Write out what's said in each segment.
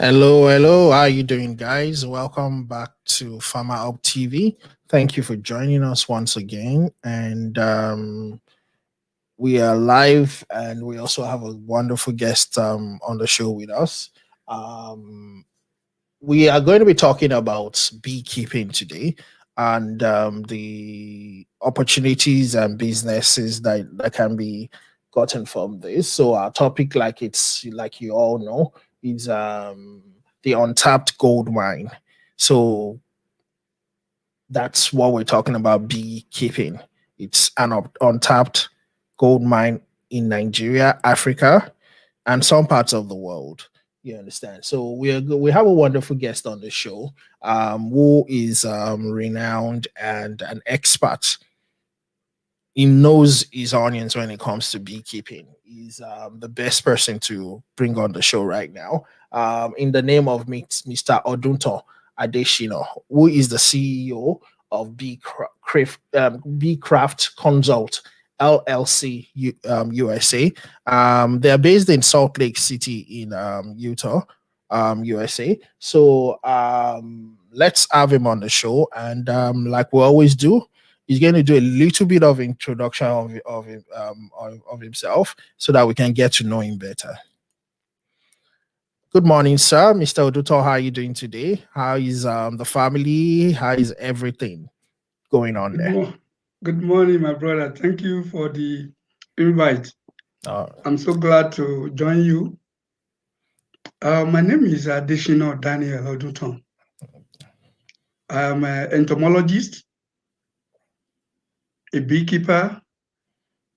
Hello, hello. How are you doing, guys? Welcome back to FarmerHubTV. Thank you for joining us once again. And we are live, and we also have a wonderful guest on the show with us. Um, we are going to be talking about beekeeping today and the opportunities and businesses that can be gotten from this. So our topic, like you all know, is the untapped gold mine. So that's what we're talking about, beekeeping. It's an untapped gold mine in Nigeria, Africa, and some parts of the world. You understand? So we have a wonderful guest on the show, who is renowned and an expert. He knows his onions when it comes to beekeeping. He's the best person to bring on the show right now. In the name of Mr. Oduntan Adeshina, who is the CEO of Beecraft Consult LLC USA. They're based in Salt Lake City in Utah, USA. So let's have him on the show, and like we always do, he's going to do a little bit of introduction of himself so that we can get to know him better. Good morning, sir. Mr. Oduto, how are you doing today? How is the family? How is everything going on there? Good morning, my brother. Thank you for the invite. I'm so glad to join you. My name is Adeshina Daniel Oduntan. I am an entomologist, a beekeeper,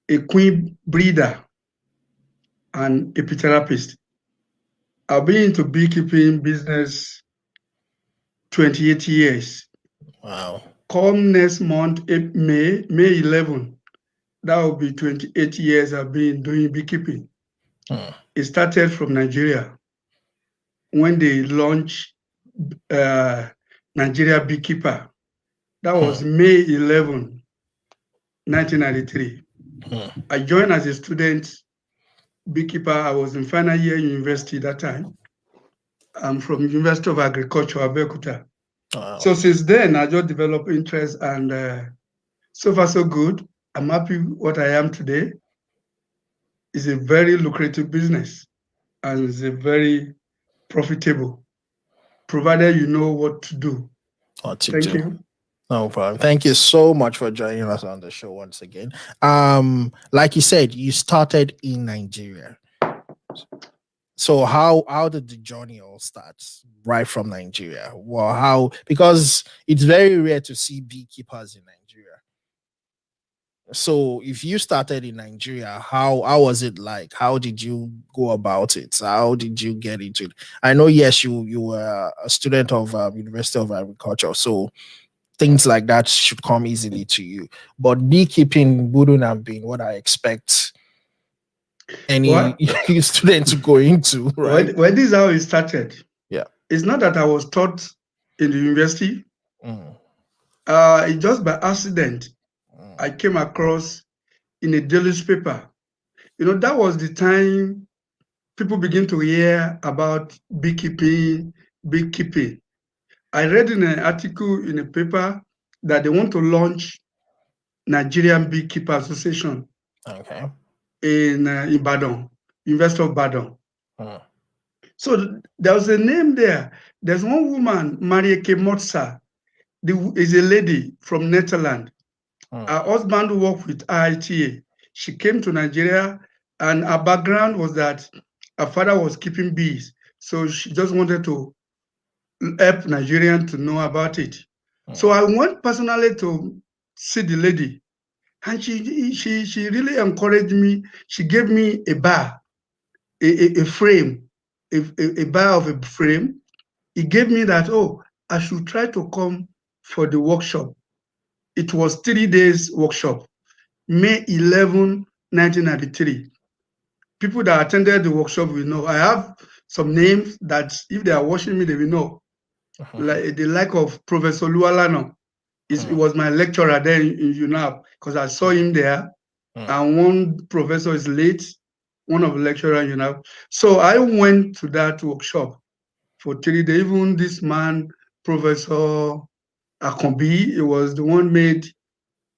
a queen breeder, and a apitherapist. I've been into beekeeping business 28 years. Wow. Come next month, May 11, that will be 28 years I've been doing beekeeping. It started from Nigeria when they launched Nigeria Beekeeper. That was May 11, 1993. I joined as a student beekeeper. I was in final year university that time. I'm from University of Agriculture, Abeokuta. Wow. So since then, I just developed interest, and so far so good. I'm happy what I am today. It's a very lucrative business, and it's a very profitable, provided you know what to do. Thank you. No problem. Thank you so much for joining us on the show once again. Like you said, you started in Nigeria. So how did the journey all start right from Nigeria? Well, because it's very rare to see beekeepers in Nigeria. So if you started in Nigeria, how was it like? How did you go about it? How did you get into it? I know, yes, you were a student of University of Agriculture, so things like that should come easily to you. But beekeeping wouldn't have been what I expect any student to go into, right? Well, this is how it started. Yeah. It's not that I was taught in the university. It's just by accident. I came across in a daily newspaper. That was the time people begin to hear about beekeeping. I read in an article in a paper that they want to launch Nigerian Beekeeper Association. Okay. In Ibadan, University of Ibadan. So there was a name there. There's one woman, Marieke Motsa, is a lady from Netherlands. Her husband worked with IITA. She came to Nigeria, and her background was that her father was keeping bees. So she just wanted to help Nigerians to know about it. So I went personally to see the lady, and she really encouraged me. She gave me a bar, a frame, a bar of a frame. He gave me that, I should try to come for the workshop. It was 3 days workshop, May 11, 1993. People that attended the workshop will know. I have some names that if they are watching me, they will know. Like the like of Professor Lualano. He was my lecturer then in UNAP because I saw him there. And one professor is late, one of the lecturers in UNAP. So I went to that workshop for 3 days. Even this man, Professor Akombi, he was the one made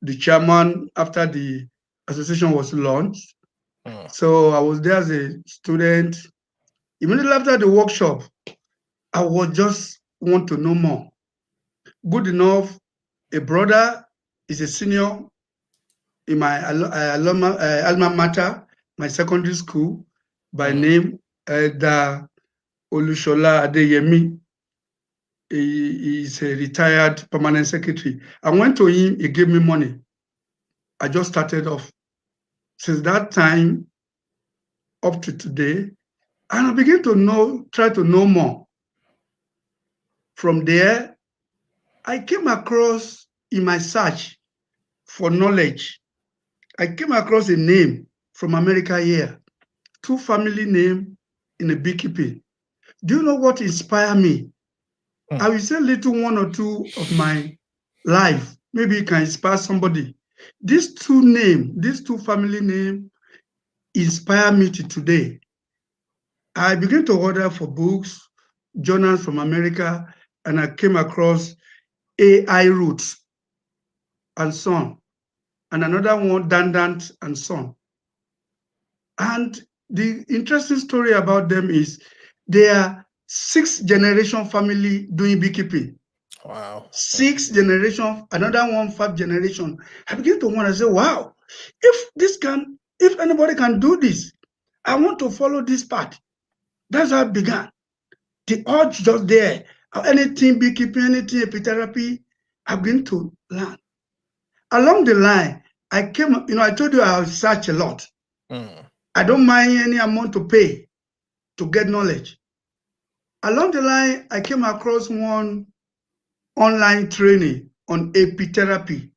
the chairman after the association was launched. So I was there as a student. Immediately after the workshop, I was just want to know more. Good enough, a brother is a senior in my alma mater, my secondary school, by name the Olushola Adeyemi. He is a retired permanent secretary. I went to him, he gave me money. I just started off. Since that time up to today, and I began to try to know more. From there, I came across in my search for knowledge, I came across a name from America here, 2 family name in the beekeeping. Do you know what inspired me? I will say little 1 or 2 of my life. Maybe it can inspire somebody. These 2 family name inspire me to today. I began to order for books, journals from America, and I came across AI Roots and Son, and another one, Dandant and Son. And the interesting story about them is they are 6th-generation family doing beekeeping. Wow. 6th generation, another one 5th generation. I begin to want to say, wow, if anybody can do this, I want to follow this path. That's how it began. The urge just there. Anything beekeeping, anything apitherapy, I begin to learn. Along the line, I told you I search a lot. I don't mind any amount to pay to get knowledge. Along the line, I came across one online training on apitherapy.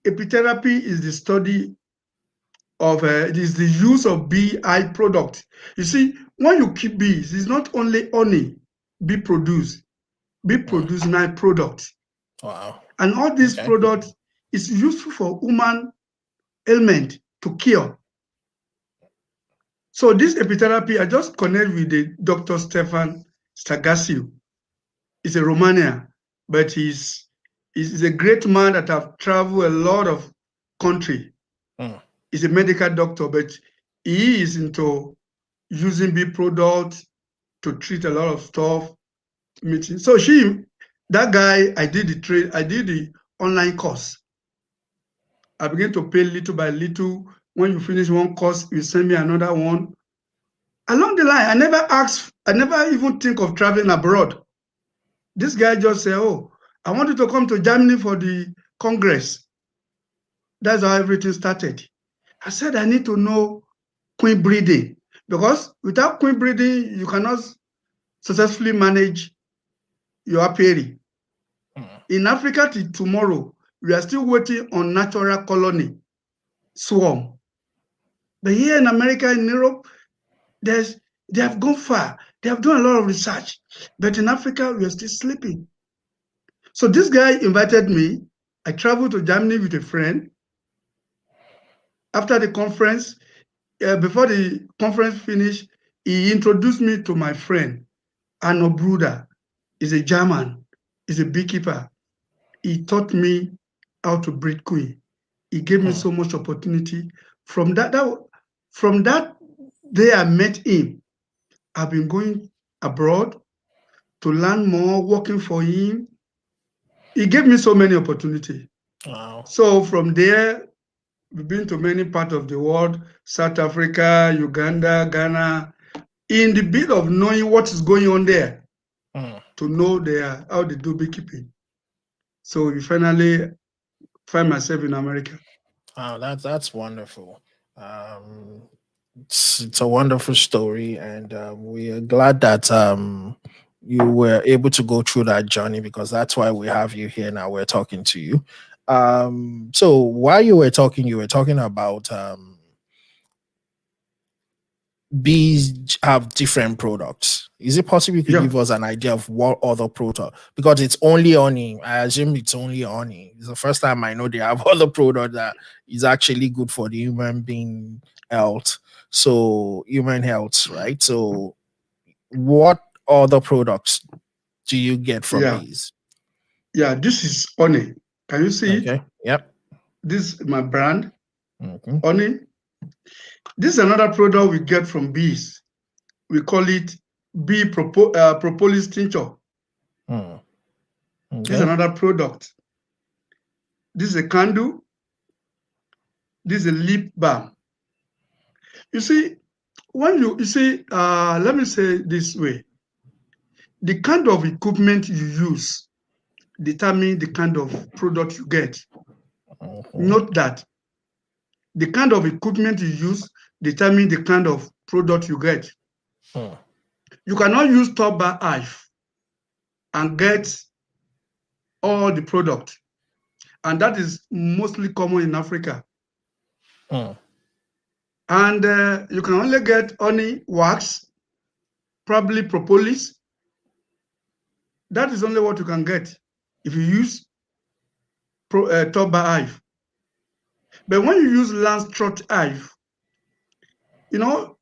Apitherapy is the study of it is the use of bee hive product. You see, when you keep bees, it's not only honey bee produce nice products. Wow. And all these products is useful for human ailment to cure. So this apitherapy, I just connect with the Dr. Stefan Stagasiu. He's a Romanian, but he's a great man that have traveled a lot of country. He's a medical doctor, but he is into using bee products to treat a lot of stuff. So that guy, I did the online course. I began to pay little by little. When you finish one course, you send me another one. Along the line, I never even think of traveling abroad. This guy just said, oh, I want you to come to Germany for the Congress. That's how everything started. I said, I need to know queen breeding, because without queen breeding, you cannot successfully manage your apiary. In Africa till tomorrow, we are still waiting on natural colony swarm. But here in America, in Europe, they have gone far. They have done a lot of research. But in Africa, we are still sleeping. So this guy invited me. I traveled to Germany with a friend. After the conference, before the conference finished, he introduced me to my friend, Arno Bruder. He's a German. He's a beekeeper. He taught me how to breed queen. He gave me so much opportunity. From that day I met him, I've been going abroad to learn more, working for him. He gave me so many opportunities. Wow. So from there, we've been to many parts of the world, South Africa, Uganda, Ghana, in the bit of knowing what is going on there, to know how they do beekeeping. So we finally find myself in America. Wow, that's wonderful. It's a wonderful story, and we are glad that you were able to go through that journey, because that's why we have you here now. We're talking to you. So while you were talking about bees have different products. Is it possible you could give us an idea of what other product? Because it's only honey. I assume it's only honey. It's the first time I know they have other product that is actually good for the human being health. So human health, right? So what other products do you get from Yeah. bees? Yeah, this is honey. Can you see it? Yep. This is my brand, Mm-hmm. honey. This is another product we get from bees. We call it bee propolis tincture. Okay. This is another product. This is a candle. This is a lip balm. You see, when you see, let me say this way, the kind of equipment you use determine the kind of product you get. Note that the kind of equipment you use determine the kind of product you get. You cannot use top bar hive and get all the product, and that is mostly common in Africa. And you can only get honey, wax, probably propolis. That is only what you can get if you use top bar hive. But when you use lance trot hive, you know,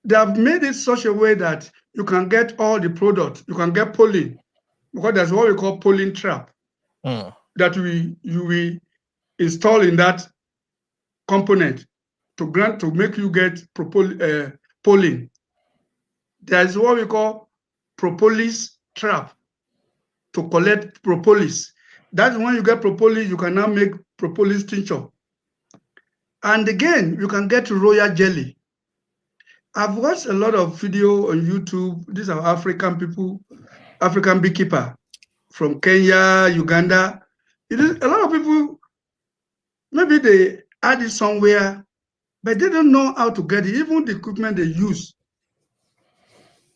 they have made it such a way that you can get all the product. You can get pollen, because that's what we call pollen trap that you will install in that component to make you get pollen. There's what we call propolis trap to collect propolis. That's when you get propolis, you can now make propolis tincture. And again, you can get royal jelly. I've watched a lot of video on YouTube. These are African people, African beekeeper from Kenya, Uganda. A lot of people, maybe they add it somewhere, but they don't know how to get it. Even the equipment they use,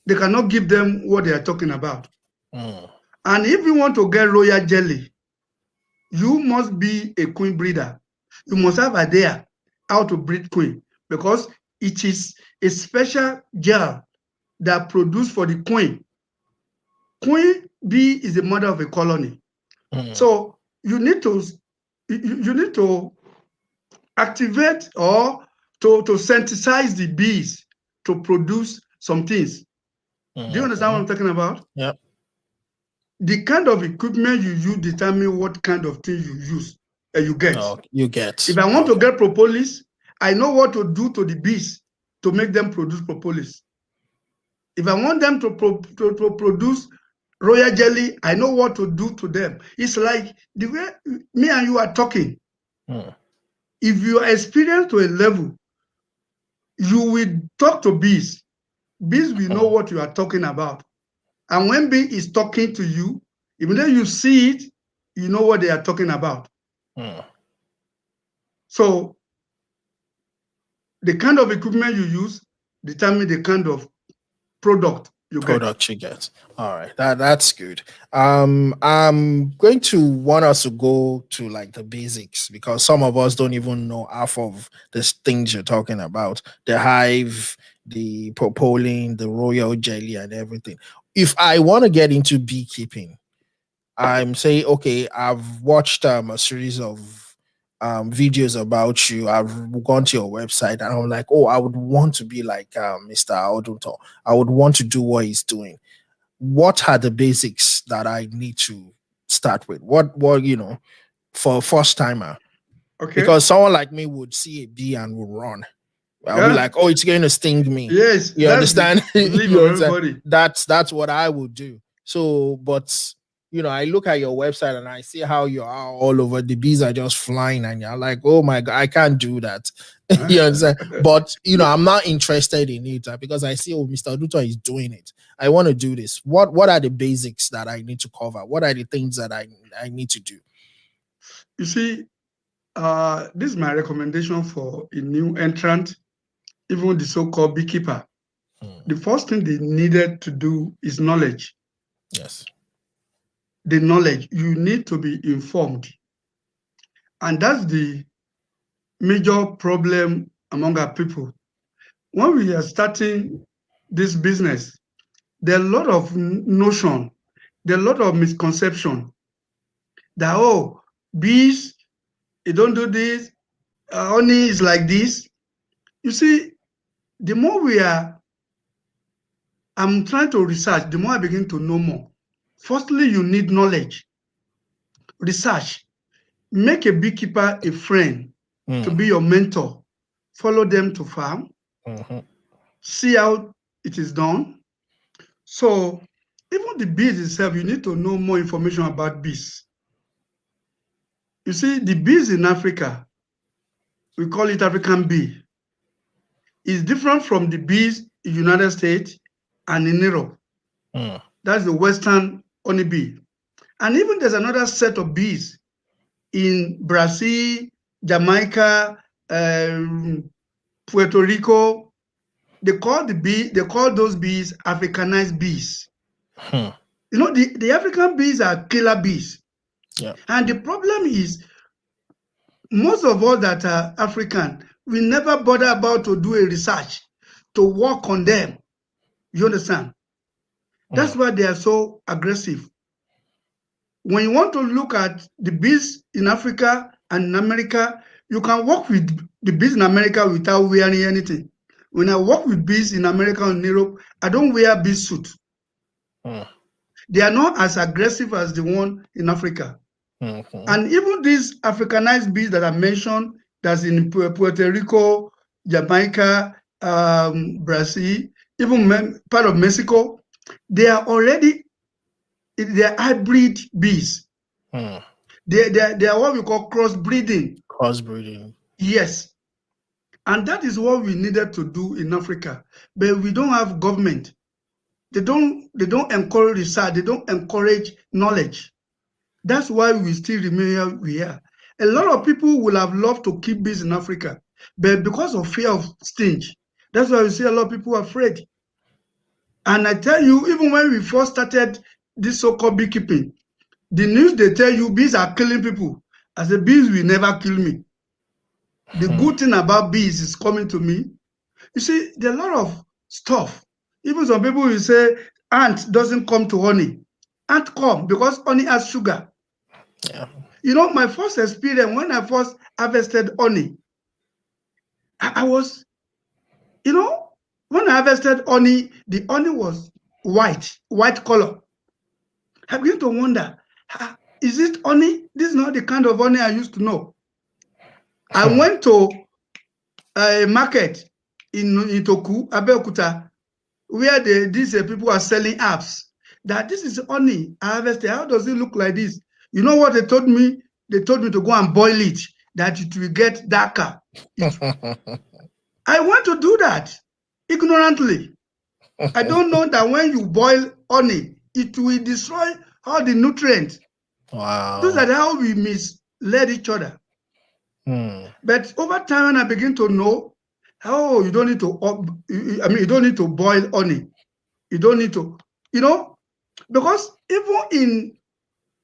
they cannot give them what they are talking about. And if you want to get royal jelly, you must be a queen breeder. You must have idea how to breed queen, because it is a special gel that produced for the queen. Queen bee is the mother of a colony. So you need to activate or to synthesize the bees to produce some things. Do you understand what I'm talking about? Yep. The kind of equipment you use determine what kind of thing you use and you get. You get. If I want to get propolis, I know what to do to the bees to make them produce propolis. If I want them to produce royal jelly, I know what to do to them. It's like the way me and you are talking. If you are experienced to a level, you will talk to bees. Bees will know what you are talking about. And when bee is talking to you, even though you see it, you know what they are talking about. So the kind of equipment you use determine the kind of product you get. All right, that's good. I'm going to want us to go to like the basics, because some of us don't even know half of the things you're talking about: the hive, the pollen, the royal jelly, and everything. If I want to get into beekeeping, I'm saying, okay, I've watched a series of videos about you. I've gone to your website and I'm like, oh, I would want to be like Mr. Oduntan. I would want to do what he's doing. What are the basics that I need to start with? What for a first timer? Okay. Because someone like me would see a bee and would run. I'll be like, oh, it's going to sting me. Yes, you understand? You understand? That's what I would do. So, but I look at your website and I see how you are all over. The bees are just flying, and you're like, oh my God, I can't do that. You understand? But I'm not interested in it because I see, oh, Mr. Oduntan is doing it. I want to do this. What are the basics that I need to cover? What are the things that I need to do? You see, this is my recommendation for a new entrant, even the so-called beekeeper. The first thing they needed to do is knowledge. Yes. The knowledge. You need to be informed. And that's the major problem among our people. When we are starting this business, there are a lot of notion, there are a lot of misconception that, oh, bees, you don't do this, honey is like this. You see, the more we are I'm trying to research, the more I begin to know more. Firstly, you need knowledge. Research. Make a beekeeper a friend to be your mentor. Follow them to farm. See how it is done. So even the bees itself, you need to know more information about bees. You see, the bees in Africa, we call it African bee, is different from the bees in the United States and in Europe. That's the Western honeybee. And even there's another set of bees in Brazil, Jamaica, Puerto Rico. They call those bees Africanized bees. You know, the African bees are killer bees. Yeah. And the problem is, most of us that are African, we never bother about to do a research, to work on them. You understand? That's why they are so aggressive. When you want to look at the bees in Africa and in America, you can work with the bees in America without wearing anything. When I work with bees in America and Europe, I don't wear bee suit. They are not as aggressive as the one in Africa. And even these Africanized bees that I mentioned, that's in Puerto Rico, Jamaica, Brazil, even part of Mexico, they are hybrid bees. They are what we call crossbreeding. Crossbreeding. Yes. And that is what we needed to do in Africa. But we don't have government. They don't encourage research. They don't encourage knowledge. That's why we still remain where we are. A lot of people will have loved to keep bees in Africa, but because of fear of stingy, that's why we see a lot of people afraid. And I tell you, even when we first started this so-called beekeeping, the news they tell you bees are killing people. I said, bees will never kill me. The good thing about bees is coming to me. You see, there are a lot of stuff. Even some people will say ant doesn't come to honey. Ant come because honey has sugar. Yeah. You know, my first experience when I first harvested honey, I was, you know, when I harvested honey, the honey was white color. I began to wonder, is it honey? This is not the kind of honey I used to know. I went to a market in Itoku, Abeokuta, where these people are selling apps. That this is honey I harvested. How does it look like this? You know what they told me? They told me to go and boil it, that it will get darker. I want to do that ignorantly. I don't know that when you boil honey, it will destroy all the nutrients. Wow. Those are how we misled each other. But over time, when I begin to know, you don't need to, you don't need to boil honey. You don't need to, because even in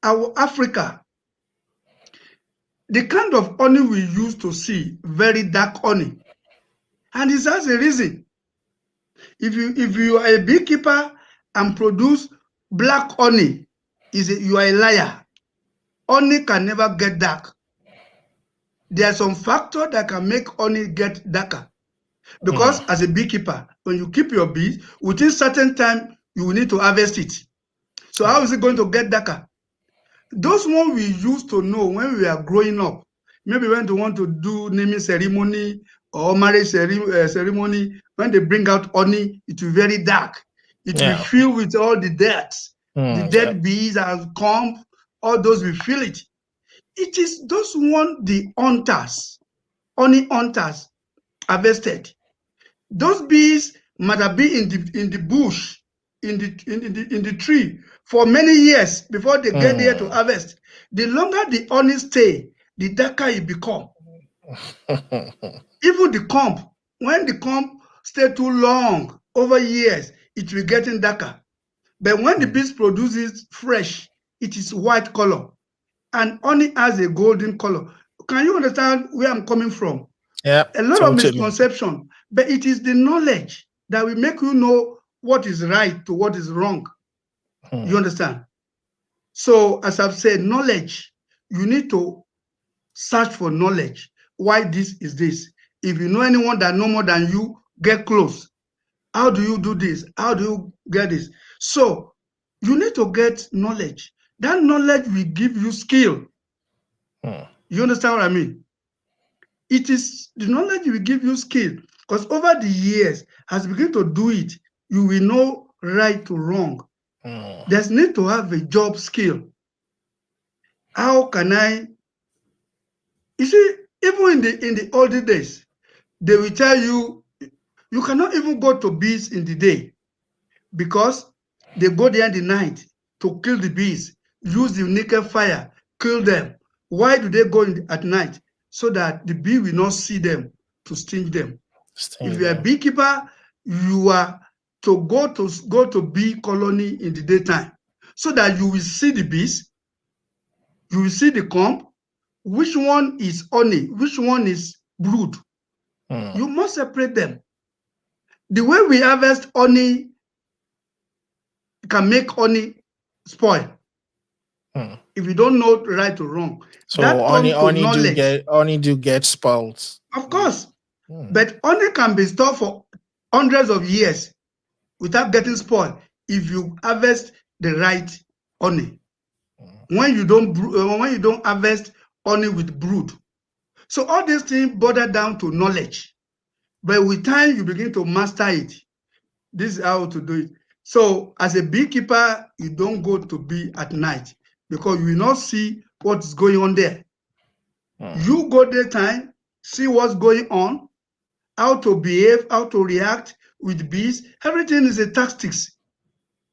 our Africa, the kind of honey we used to see, very dark honey. And it has a reason. If you are a beekeeper and produce black honey, you are a liar. Honey can never get dark. There are some factors that can make honey get darker. Because as a beekeeper, when you keep your bees, within certain time, you will need to harvest it. So how is it going to get darker? Those ones we used to know when we are growing up, maybe when they want to do naming ceremony or marriage ceremony, when they bring out honey, it will be very dark. It will fill with all the dirt. The dead bees have come, all those will feel it. It is those ones the hunters, honey hunters harvested. Those bees might have been in the bush, in the tree for many years before they get there to harvest. The longer the honey stay, the darker it become. Even the comb, when the comb stay too long, over years, it will getting darker. But when the bees produces fresh, it is white color. And honey has a golden color. Can you understand where I'm coming from? Yeah. A lot of misconception, but it is the knowledge that will make you know what is right to what is wrong. You understand? So, as I've said, knowledge, you need to search for knowledge. Why this is this? If you know anyone that know more than you, get close. How do you do this? How do you get this? So you need to get knowledge. That knowledge will give you skill. You understand what I mean? It is the knowledge will give you skill, because over the years, as you begin to do it, you will know right to wrong. There's need to have a job skill. How can I? You see, even in the older days, they will tell you you cannot even go to bees in the day, because they go there in the night to kill the bees, use the naked fire, kill them. Why do they go at night? So that the bee will not see them to sting them. If you're a beekeeper, you are to go to bee colony in the daytime, so that you will see the bees, you will see the comb, which one is honey, which one is brood. You must separate them. The way we harvest honey can make honey spoil. If you don't know right or wrong. So that comes to knowledge. Honey do get spoiled. Of course. But honey can be stored for hundreds of years without getting spoiled if you harvest the right honey. When you don't harvest honey with brood. So all these things boil down to knowledge. But with time, you begin to master it. This is how to do it. So as a beekeeper, you don't go to bee at night, because you will not see what's going on there. You go daytime, see what's going on, how to behave, how to react with bees. Everything is a tactics.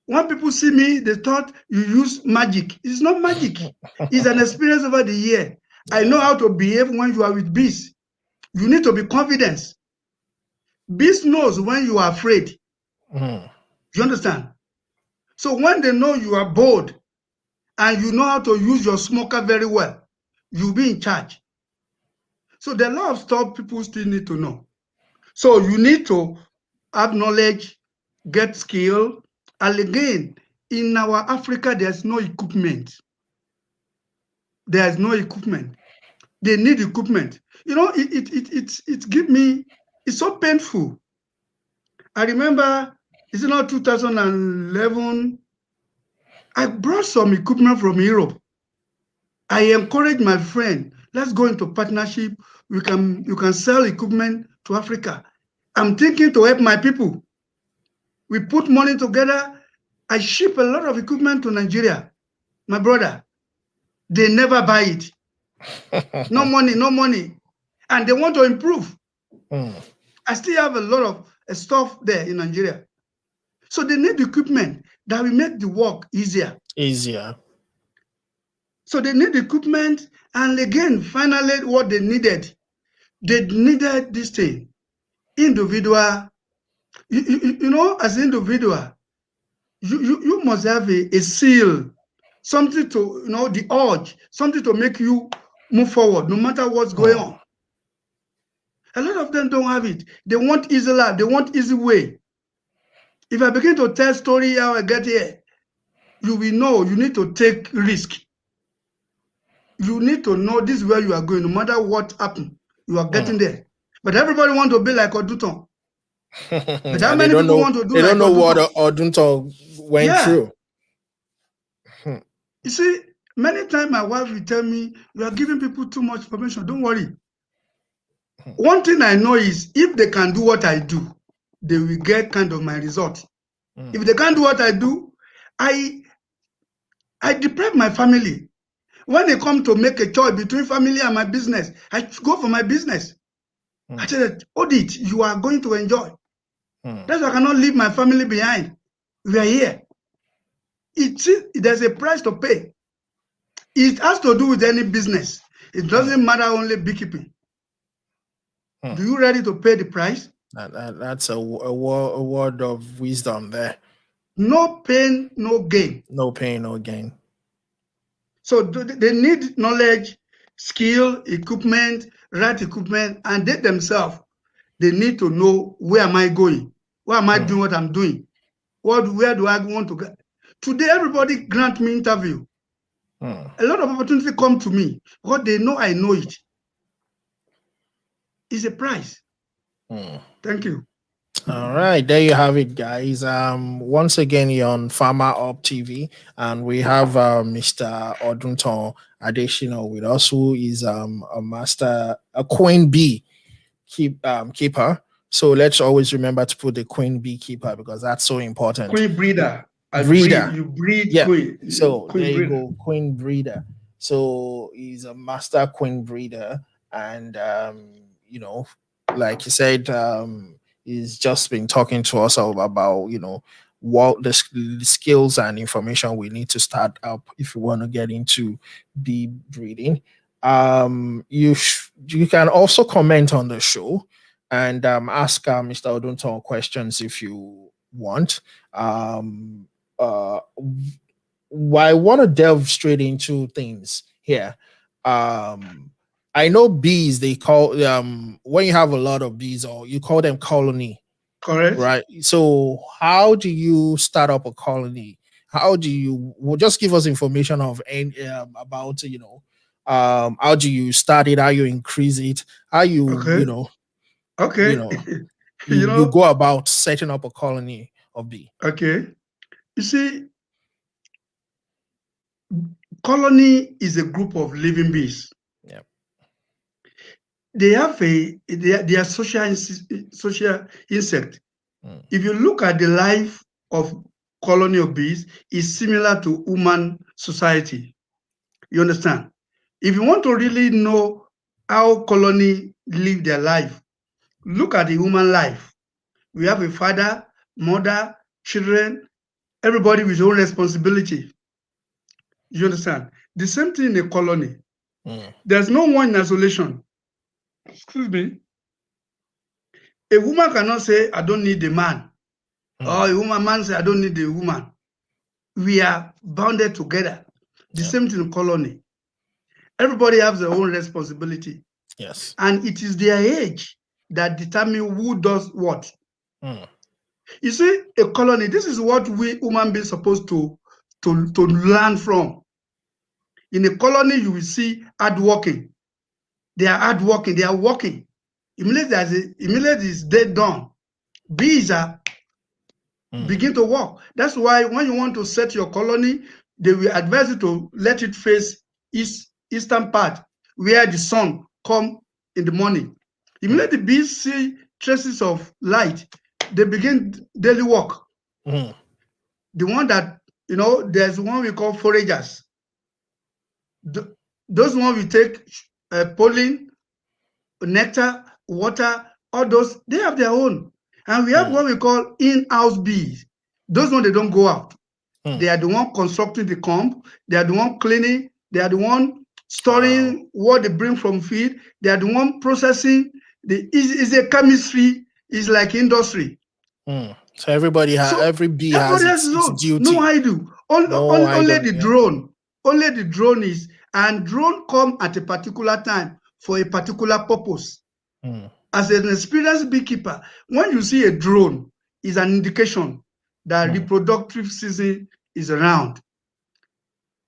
When people see me, they thought you use magic. It's not magic. It's an experience over the year. I know how to behave when you are with bees. You need to be confident. Bees knows when you are afraid. You understand? So when they know you are bold and you know how to use your smoker very well, you'll be in charge. So there are a lot of stuff people still need to know. So you need to have knowledge, get skill. And again, in our Africa, there's no equipment. There's no equipment. They need equipment. You know, it give me, it's so painful. I remember, it's not 2011, I brought some equipment from Europe. I encourage my friend, let's go into partnership. You can sell equipment to Africa. I'm thinking to help my people. We put money together. I ship a lot of equipment to Nigeria. My brother, they never buy it. No money, no money. And they want to improve. I still have a lot of stuff there in Nigeria. So they need equipment that will make the work easier. So they need equipment. And again, finally, what they needed this thing. Individual, you know, as an individual, you must have a seal, something to, you know, the urge, something to make you move forward, no matter what's going on. A lot of them don't have it. They want easy life. They want easy way. If I begin to tell story how I get here, you will know you need to take risk. You need to know this is where you are going, no matter what happens, you are getting there. But everybody want to be like Oduntan. But how many people want to do like Oduntan? They don't know what Oduntan went through. You see, many times my wife will tell me, you are giving people too much information. Don't worry. One thing I know is, if they can do what I do, they will get kind of my result. If they can't do what I do, I deprive my family. When they come to make a choice between family and my business, I go for my business. I said, audit, you are going to enjoy. That's why I cannot leave my family behind. We are here. There's a price to pay. It has to do with any business. It doesn't matter only beekeeping. Do you ready to pay the price? That's a word of wisdom there. No pain, no gain. No pain, no gain. So they need knowledge, skill, equipment, right equipment, and they themselves, they need to know, where am I going? Why am I doing what I'm doing? Where do I want to go? Today, everybody grant me interview. A lot of opportunity come to me because they know I know it. It's a price. Thank you. All right, there you have it, guys. Once again, you're on FarmerHubTV, and we have Mr. Oduntan Adeshina with us, who is a queen bee keeper. So let's always remember to put the queen beekeeper because that's so important. Queen breeder. Breeder. You breed Yeah. queen. So Queen there you breeder. go, queen breeder. So he's a master queen breeder, and like you said, he's just been talking to us about what the skills and information we need to start up if you want to get into bee breeding. You can also comment on the show and ask Mr. Odunton questions if you want. Uh, I want to delve straight into things here. I know bees, they call when you have a lot of bees, or you call them colony, Correct. right? So how do you start up a colony? How do you just give us information of about how do you start it, how you increase it, how you Okay. Okay. you go about setting up a colony of bee. Okay. You see, colony is a group of living bees. Yeah. They have they are social insect. If you look at the life of colony of bees, it's similar to human society. You understand? If you want to really know how colony live their life, look at the human life. We have a father, mother, children, everybody with his own responsibility. You understand? The same thing in a colony. There's no one in isolation. Excuse me. A woman cannot say, I don't need a man. Or a man say, I don't need a woman. We are bounded together. The same thing in colony. Everybody has their own responsibility. Yes. And it is their age that determine who does what. You see, a colony, this is what we human beings supposed to learn from. In a colony, you will see hardworking. They are hardworking, they are working. Immediately is day done. Bees are begin to work. That's why when you want to set your colony, they will advise you to let it face eastern part where the sun come in the morning. Immediately the bees see traces of light, they begin daily work. The one that, there's one we call foragers. Those ones we take pollen, nectar, water, all those, they have their own. And we have what we call in-house bees. Those ones, they don't go out. They are the one constructing the comb. They are the one cleaning. They are the one storing what they bring from feed. They are the one processing. It's a chemistry. It's like industry. So every bee has its duty. No, I do. Only the drone. Only the drone is, and drone come at a particular time for a particular purpose. As an experienced beekeeper, when you see a drone, is an indication that reproductive season is around.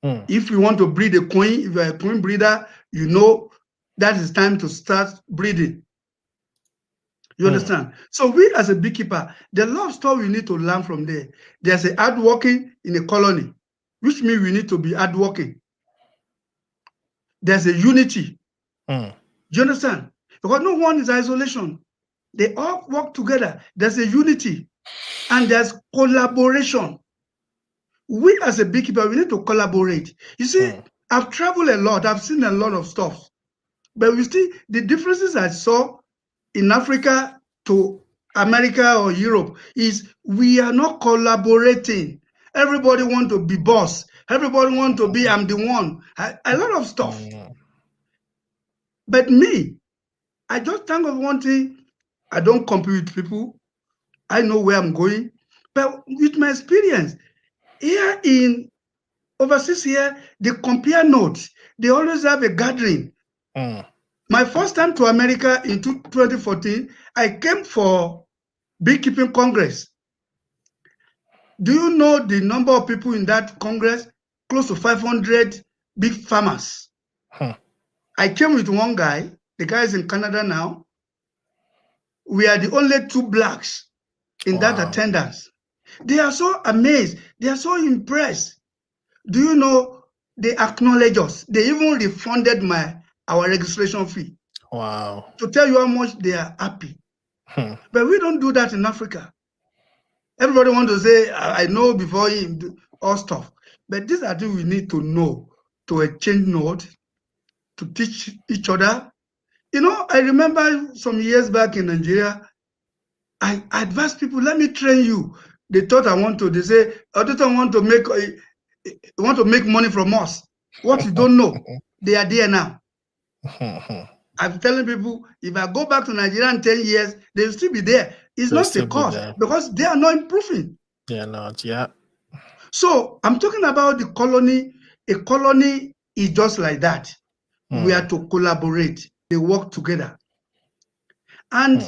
If you want to breed a queen, if you're a queen breeder, you know that is time to start breeding. You understand? So we as a beekeeper, the lot of stuff we need to learn from there. There's a hardworking in a colony, which means we need to be hardworking. There's a unity. Do you understand? Because no one is isolation. They all work together. There's a unity and there's collaboration. We as a beekeeper, we need to collaborate. You see, I've traveled a lot. I've seen a lot of stuff. But we see the differences I saw in Africa to America or Europe is we are not collaborating. Everybody want to be boss. Everybody want to be, I'm the one. A lot of stuff. But me, I just think of one thing. I don't compete with people. I know where I'm going. But with my experience, here in overseas here, they compare notes. They always have a gathering. My first time to America in 2014, I came for Beekeeping Congress. Do you know the number of people in that Congress? Close to 500 big farmers. I came with one guy. The guy is in Canada now. We are the only two blacks in that attendance. They are so amazed. They are so impressed. Do you know, they acknowledge us. They even refunded our registration fee. Wow. To tell you how much they are happy. But we don't do that in Africa. Everybody wants to say, I know before him, do all stuff. But these are things we need to know, to exchange notes, to teach each other. You know, I remember some years back in Nigeria, I advised people, let me train you. They thought they say, Oduntan want to make money from us. What you don't know, they are there now. I'm telling people, if I go back to Nigeria in 10 years, they will still be there. It's not a cause because they are not improving. They are not, yeah. So I'm talking about the colony. A colony is just like that. We are to collaborate. They work together. And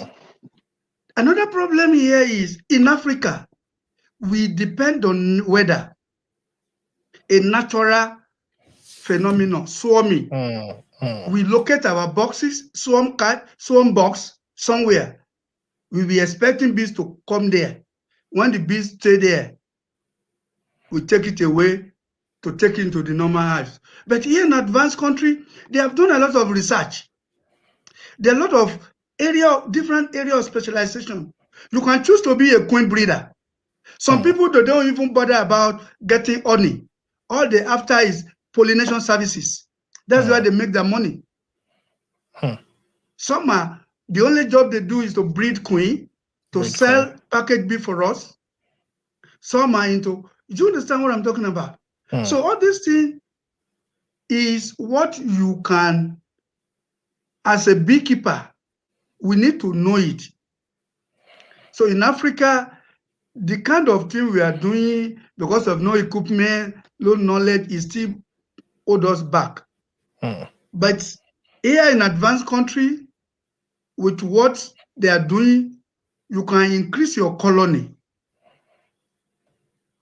another problem here is in Africa, we depend on weather, a natural phenomenon, swarming. We locate our boxes, swarm box somewhere. We'll be expecting bees to come there. When the bees stay there, we take it away to take it into the normal hives. But here in advanced country, they have done a lot of research. There are a lot of different area of specialization. You can choose to be a queen breeder. Some people, they don't even bother about getting honey. All they after is pollination services. That's why they make their money. Some are, the only job they do is to breed queen, to sell packaged bee for us. Some are into, do you understand what I'm talking about? So all these things is what you can, as a beekeeper, we need to know it. So in Africa, the kind of thing we are doing because of no equipment, no knowledge, is still hold us back. But here in advanced country, with what they are doing, you can increase your colony.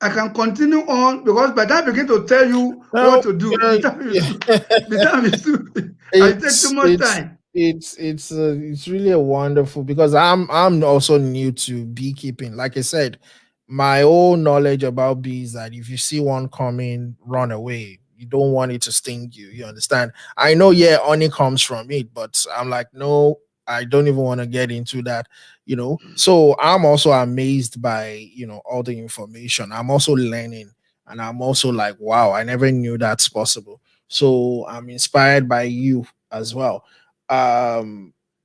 I can continue on because by the time I begin to tell you what to do, the time is too, I take too much time. It's really a wonderful, because I'm also new to beekeeping. Like I said, my own knowledge about bees, that if you see one coming, run away. You don't want it to sting you. You understand? I know, yeah, honey comes from it, but I'm like, no, I don't even want to get into that, you know. So I'm also amazed by, you know, all the information. I'm also learning, and I'm also like, wow, I never knew that's possible. So I'm inspired by you as well.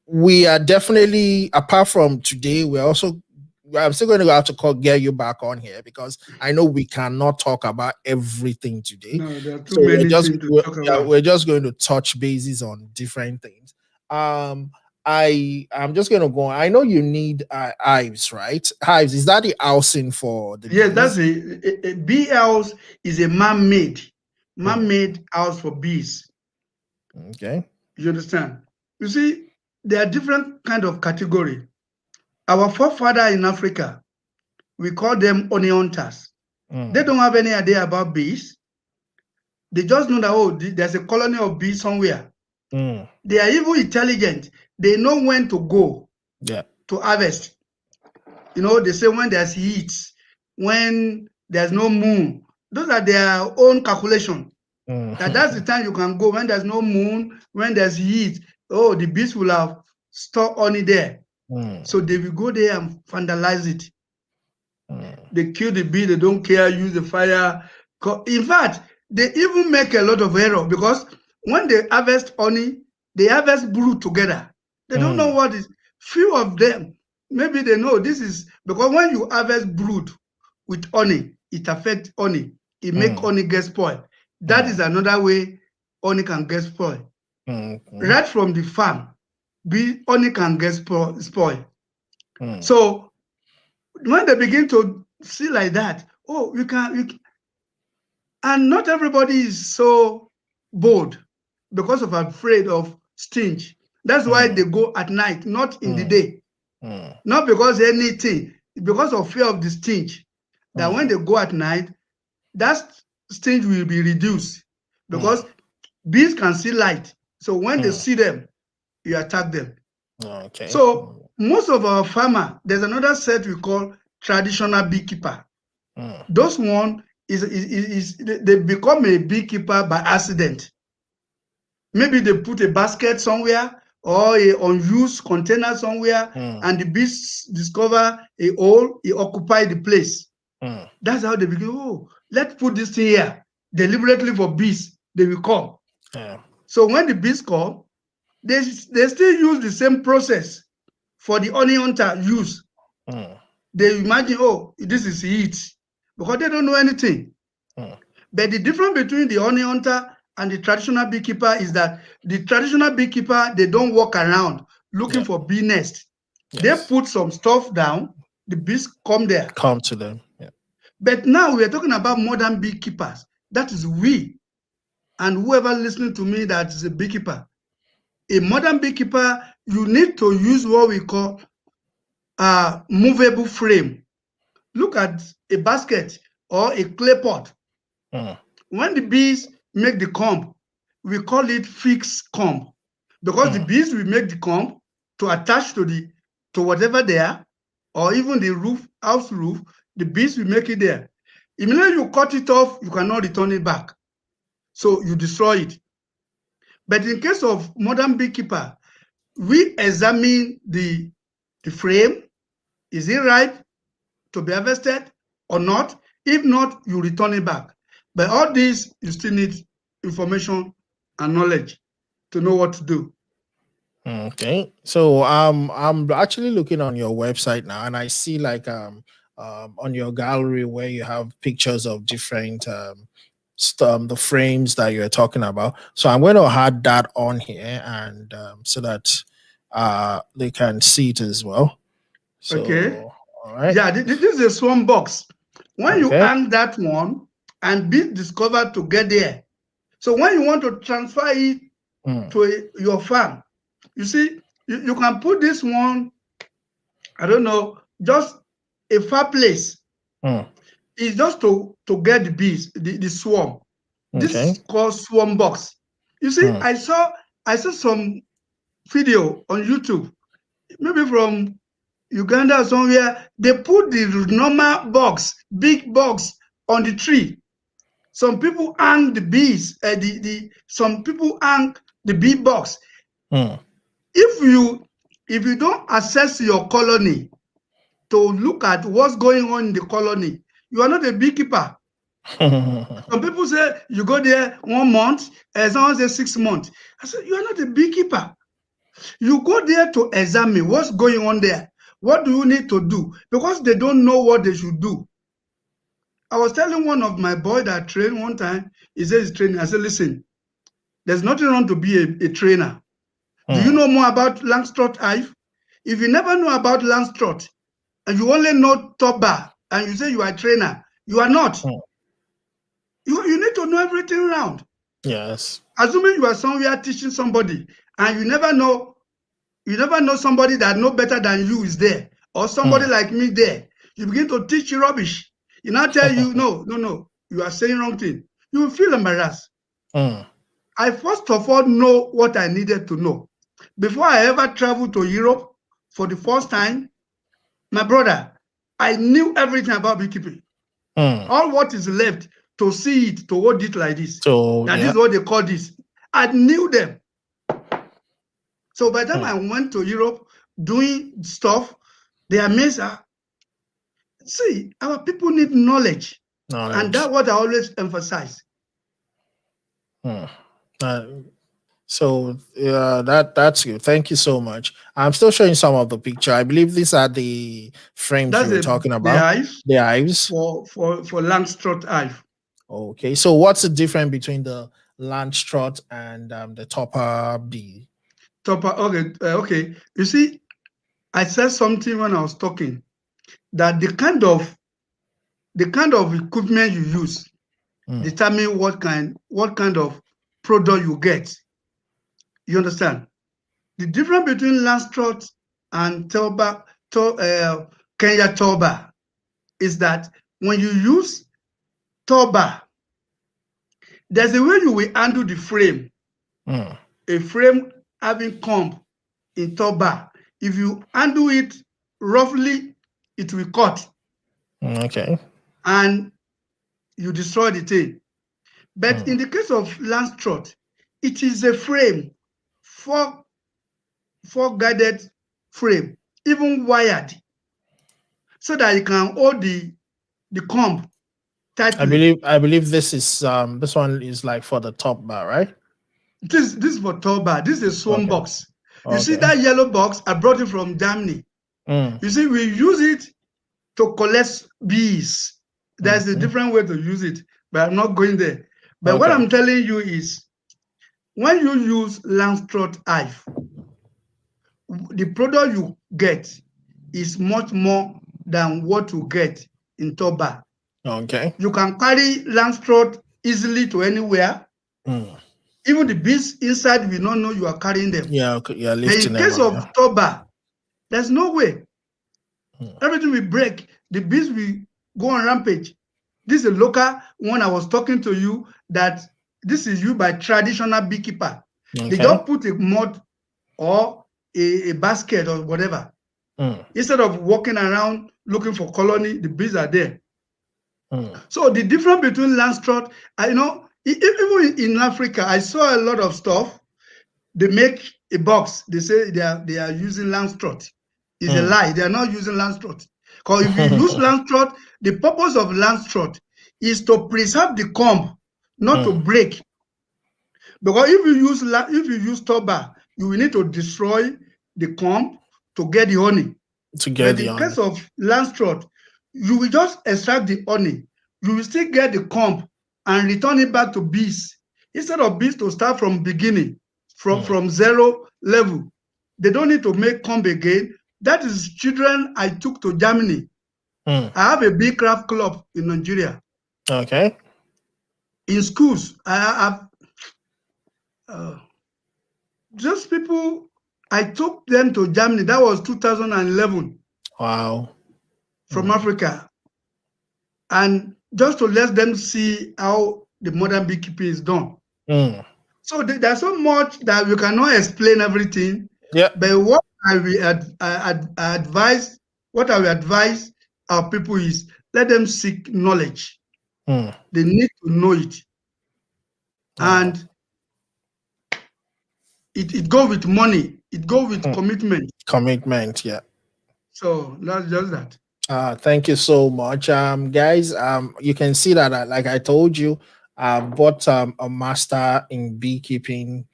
We are definitely, apart from today, I'm still going to have to get you back on here, because I know we cannot talk about everything today. No, there are too many things to talk about. We're just going to touch bases on different things. I'm just going to go on. I know you need hives, right? Hives, is that the housing for the Yes, bees? that's a bee house is a man-made house for bees. Okay. You understand? You see, there are different kind of category. Our forefather in Africa, we call them honey hunters. They don't have any idea about bees. They just know that, oh, there's a colony of bees somewhere. They are even intelligent. They know when to go to harvest. You know, they say when there's heat, when there's no moon. Those are their own calculation. That's the time you can go, when there's no moon, when there's heat. Oh, the bees will have stored honey there. So they will go there and vandalize it. They kill the bee, they don't care, use the fire. In fact, they even make a lot of error, because when they harvest honey, they harvest brood together. They don't know what is, few of them, maybe they know this is, because when you harvest brood with honey, it affects honey. It makes honey get spoiled. That is another way honey can get spoiled. Right from the farm, honey can get spoiled. So when they begin to see like that, oh, you can, and not everybody is so bold because of afraid of stinge. That's why they go at night, not in the day. Not because anything, because of fear of the stinge. That when they go at night, that stinge will be reduced, because bees can see light. So when they see them, you attack them. Okay. So most of our farmer, there's another set we call traditional beekeeper. Those one they become a beekeeper by accident. Maybe they put a basket somewhere or a unused container somewhere, and the bees discover a hole, it occupy the place. That's how they begin. Oh, let's put this thing here deliberately for bees. They will come. So when the bees come, they still use the same process for the honey hunter use. They imagine, oh, this is heat, because they don't know anything. But the difference between the honey hunter and the traditional beekeeper is that the traditional beekeeper, they don't walk around looking for bee nest. They put some stuff down, the bees come there. Come to them. But now we are talking about modern beekeepers. That is we. And whoever listening to me that is a beekeeper. A modern beekeeper, you need to use what we call a movable frame. Look at a basket or a clay pot. When the bees make the comb, we call it fixed comb, because the bees will make the comb to attach to whatever they are, or even the house roof, the bees will make it there. Immediately you cut it off, you cannot return it back. So you destroy it. But in case of modern beekeeper, we examine the frame. Is it ripe to be harvested or not? If not, you return it back. But all this, you still need information and knowledge to know what to do. Okay, so I'm actually looking on your website now, and I see like on your gallery where you have pictures of different the frames that you're talking about. So I'm going to add that on here, and so that they can see it as well. So, okay. All right. Yeah, this is a swarm box. When you hang that one and bees discover to get there, so when you want to transfer it to your farm, you see, you can put this one, I don't know, just a far place. It's just to get the bees, the swarm. This is called swarm box. You see, I saw some video on YouTube, maybe from Uganda or somewhere. They put the normal box, big box, on the tree. Some people hang the bees. Some people hang the bee box. If you don't assess your colony to look at what's going on in the colony, you are not a beekeeper. Some people say you go there 1 month, someone say 6 months. I said, you are not a beekeeper. You go there to examine what's going on there. What do you need to do? Because they don't know what they should do. I was telling one of my boys that trained one time, he says he's training. I said, listen, there's nothing wrong to be a trainer. Do you know more about Langstroth hive? If you never know about Langstroth, and you only know Toba, and you say you are a trainer, you are not. You need to know everything around. Yes. Assuming you are somewhere teaching somebody, and you never know somebody that know better than you is there, or somebody like me there. You begin to teach you rubbish. You now tell you, no, you are saying wrong thing. You will feel embarrassed. I first of all know what I needed to know. Before I ever traveled to Europe for the first time, my brother, I knew everything about beekeeping. All what is left to see it, to hold it like this. So this is what they call this. I knew them. So by the time I went to Europe doing stuff, they amazed her. See, our people need knowledge. And that's what I always emphasize. So that's good. Thank you so much. I'm still showing some of the picture. I believe these are the frames you were talking about. The hives for Langstroth hive. Okay, so what's the difference between the Langstroth and the topper bee? Okay. You see, I said something when I was talking that the kind of equipment you use determine what kind of product you get. You understand? The difference between Langstroth and Kenya Toba is that when you use Toba, there's a way you will handle the frame. A frame having comb in Toba If you undo it roughly, it will cut. Okay. And you destroy the thing. But in the case of Langstroth, it is a frame, four guided frame, even wired, so that you can hold the comb tightly. I believe this is this one is like for the top bar, right? This is for top bar. This is a swarm box. You see Okay. that yellow box? I brought it from Germany. You see, we use it to collect bees. There's a different way to use it, but I'm not going there. But what I'm telling you is, when you use Langstroth hive, the product you get is much more than what you get in Toba. Okay. You can carry Langstroth easily to anywhere. Even the bees inside will not know you are carrying them. Yeah, you're lifting in case them. of Toba, there's no way. Everything will break. The bees will go on rampage. This is a local one I was talking to you, that this is used by traditional beekeeper. They just put a mud or a basket or whatever. Instead of walking around looking for colony, the bees are there. So the difference between Langstroth, even in Africa, I saw a lot of stuff. They make a box. They say they are using Langstroth. It's a lie. They are not using Langstroth. Because if you use Langstroth, the purpose of Langstroth is to preserve the comb, not to break. Because if you use Toba, you will need to destroy the comb to get the honey. But in case of Langstroth, you will just extract the honey. You will still get the comb and return it back to bees. Instead of bees to start from beginning, from zero level, they don't need to make comb again. That is children I took to Germany. I have a bee craft club in Nigeria. Okay. In schools, I have just people. I took them to Germany. That was 2011. Wow. From Africa. And just to let them see how the modern beekeeping is done. So there's so much that we cannot explain everything. Yeah. But what I will advise our people is, let them seek knowledge. They need to know it. And it goes with money. It goes with commitment. Commitment, yeah. So that's just that. Thank you so much, guys. You can see that, like I told you, I bought a master in beekeeping.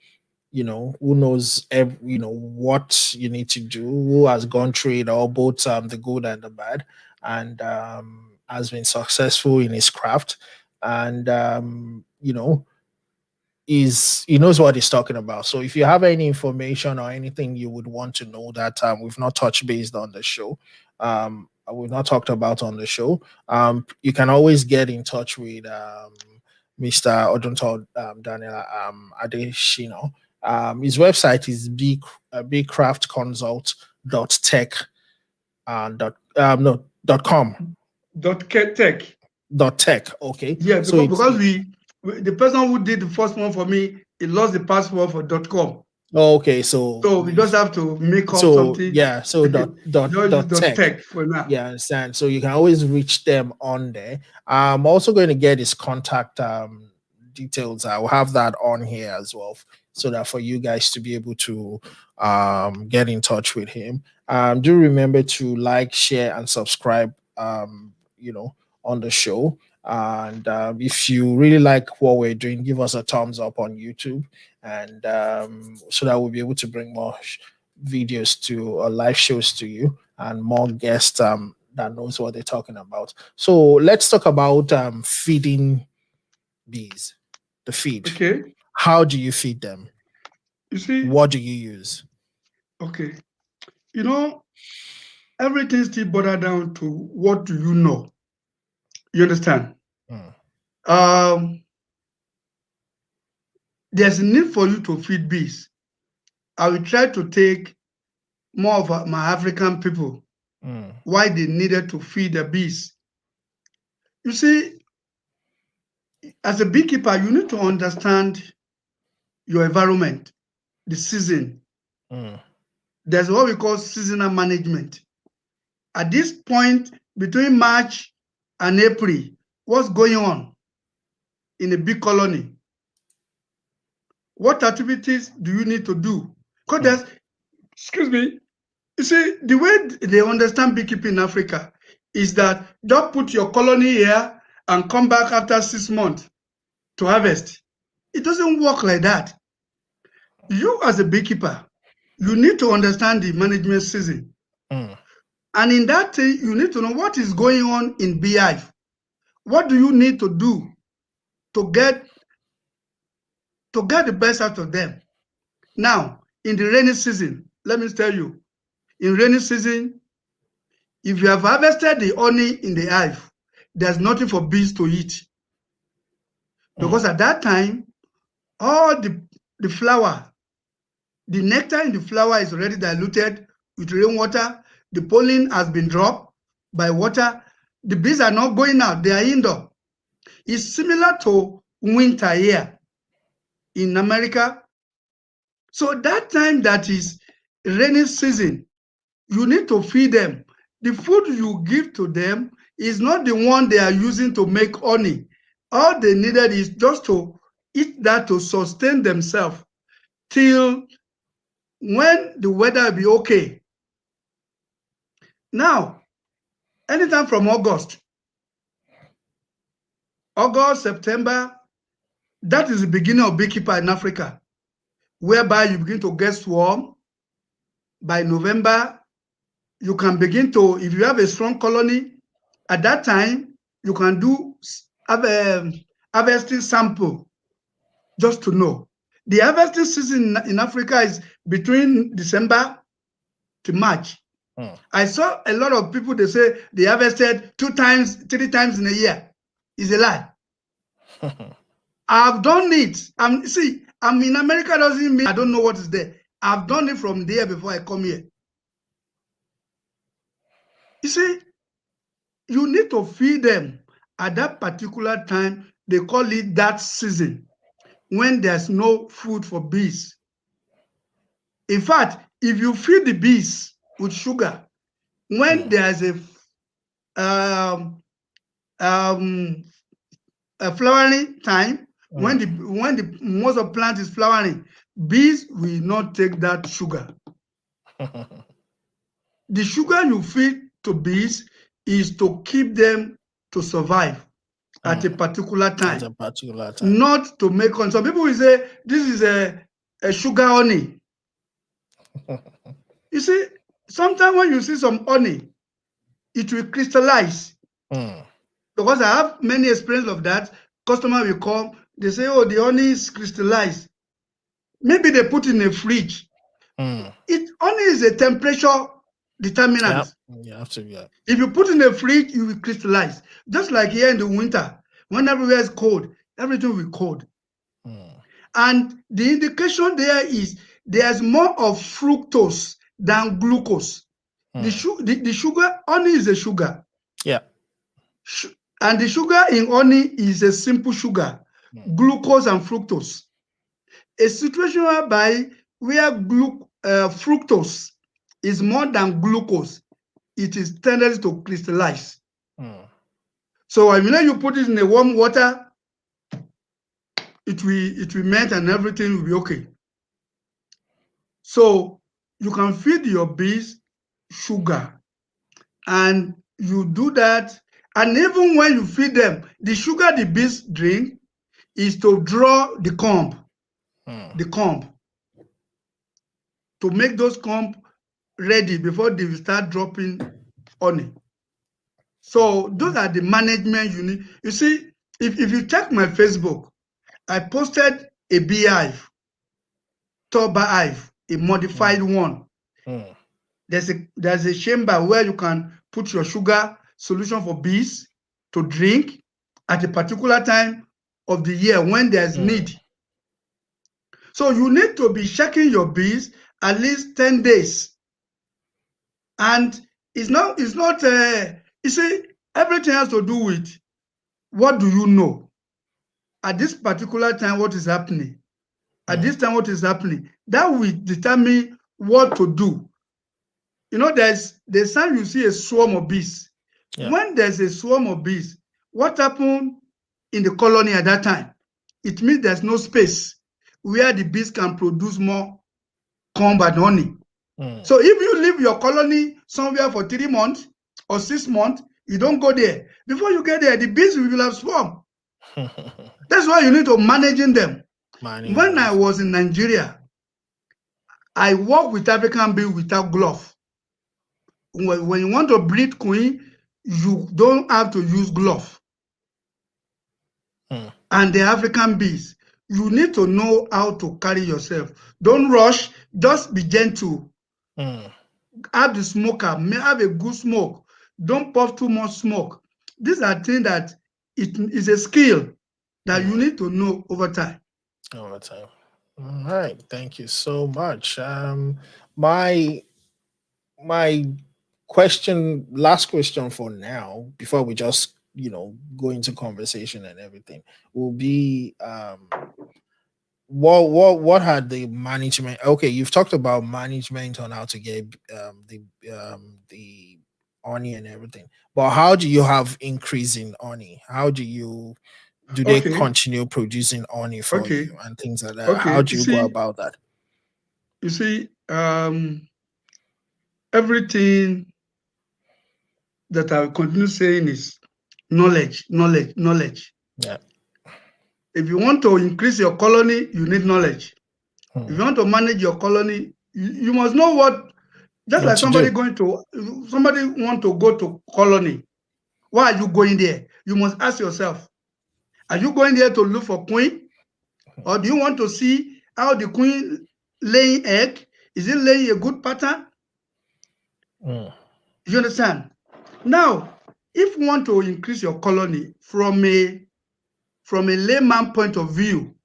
Who knows what you need to do, who has gone through it all, both the good and the bad, and has been successful in his craft, and he knows what he's talking about. So if you have any information or anything you would want to know that we've not touched based on the show, we've not talked about on the show, you can always get in touch with Mr. Oduntan Daniel Adeshina. His website is bcraftconsult.tech .com. .tech. Okay. Yeah, because the person who did the first one for me, he lost the password for .com. Okay, so we just have to make up something. Yeah, so tech for now. Yeah, I understand. So you can always reach them on there. I'm also going to get his contact details. I will have that on here as well, so that for you guys to be able to get in touch with him. Do remember to like, share, and subscribe. On the show. And if you really like what we're doing, give us a thumbs up on YouTube, and so that we'll be able to bring more videos to live shows to you, and more guests that knows what they're talking about. So let's talk about feeding bees. The feed. Okay. How do you feed them? You see, what do you use? Okay. Everything still boils down to, what do you know? You understand? There's a need for you to feed bees. I will try to take more of my African people, why they needed to feed the bees. You see, as a beekeeper, you need to understand your environment, the season, there's what we call seasonal management. At this point, between March and April, what's going on in a big colony? What activities do you need to do? Because there's, excuse me, you see, the way they understand beekeeping in Africa is that don't put your colony here and come back after 6 months to harvest. It doesn't work like that. You as a beekeeper, you need to understand the management season. And in that thing, you need to know what is going on in beehive. What do you need to do to get the best out of them? Now, in the rainy season, let me tell you, in rainy season, if you have harvested the honey in the hive, there's nothing for bees to eat. Because at that time, all the flower, the nectar in the flower is already diluted with rainwater. The pollen has been dropped by water. The bees are not going out, they are indoor. It's similar to winter here in America. So that time that is rainy season, you need to feed them. The food you give to them is not the one they are using to make honey. All they needed is just to eat that to sustain themselves till when the weather will be okay. Now, anytime from August, September, that is the beginning of beekeeper in Africa, whereby you begin to get swarm. By November, you can begin to, if you have a strong colony, at that time, you can do harvesting sample just to know. The harvesting season in Africa is between December to March. I saw a lot of people, they say they harvested 2 times, 3 times in a year. It's a lie. I've done it. I'm in America doesn't mean I don't know what is there. I've done it from there before I come here. You see, you need to feed them at that particular time. They call it that season, when there's no food for bees. In fact, if you feed the bees with sugar, when there's a flowering time, when the most of plant is flowering, bees will not take that sugar. The sugar you feed to bees is to keep them to survive at a particular time. Not to make on. Some people will say this is a sugar honey. You see, sometimes when you see some honey, it will crystallize. Because I have many experience of that. Customer will come, they say, oh, the honey is crystallized. Maybe they put in a fridge. Honey is a temperature determinant. If you put in a fridge, you will crystallize. Just like here in the winter, when everywhere is cold, everything will be cold. And the indication there is there's more of fructose than glucose. The sugar, honey is a sugar. Yeah. And the sugar in honey is a simple sugar, glucose and fructose. A situation whereby where fructose is more than glucose, it is tendency to crystallize. So when you put it in a warm water, it will melt and everything will be okay. So you can feed your bees sugar, and you do that. And even when you feed them, the sugar the bees drink is to draw the comb, to make those comb ready before they start dropping honey. So those are the management you need. You see, if you check my Facebook, I posted a beehive, turbo hive, a modified one. There's a chamber where you can put your sugar solution for bees to drink at a particular time of the year when there's need. So you need to be checking your bees at least 10 days. And it's not you see, everything has to do with what do you know at this particular time, what is happening. At this time, what is happening, that will determine what to do. there's time you see a swarm of bees. Yeah. When there's a swarm of bees, what happened in the colony at that time? It means there's no space where the bees can produce more comb and honey. So if you leave your colony somewhere for 3 months or 6 months, you don't go there. Before you get there, the bees will have swarmed. That's why you need to managing them. When I was in Nigeria, I work with African bee without glove. When you want to breed queen, you don't have to use glove. And the African bees, you need to know how to carry yourself. Don't rush, just be gentle. Have the smoker, have a good smoke. Don't puff too much smoke. These are things that it is a skill that you need to know over time. All right, thank you so much. My last question for now, before we just go into conversation and everything, will be what had the management? Okay, you've talked about management on how to get the honey and everything, but how do you have increase in honey? How do they continue producing honey for you and things like that? How do you go about that? You see, everything that I will continue saying is knowledge. Yeah. If you want to increase your colony, you need knowledge. If you want to manage your colony, you must know what. Just like somebody want to go to colony. Why are you going there? You must ask yourself, are you going there to look for queen? Or do you want to see how the queen laying egg? Is it laying a good pattern? You understand? Now, if you want to increase your colony from a layman point of view,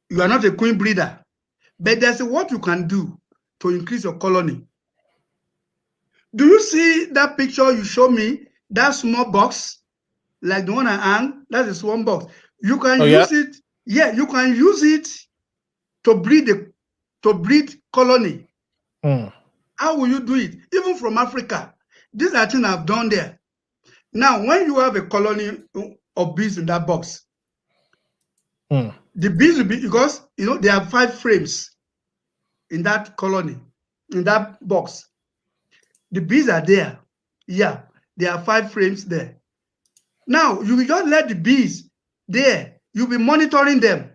you are not a queen breeder, but there's what you can do to increase your colony. Do you see that picture you show me? That small box, like the one I hang, that's a swarm box. You can use it. Yeah, you can use it to breed colony. How will you do it? Even from Africa, these are things I've done there. Now, when you have a colony of bees in that box, the bees will be, because there are 5 frames in that colony, in that box. The bees are there. Yeah, there are 5 frames there. Now, you will just let the bees there. You'll be monitoring them.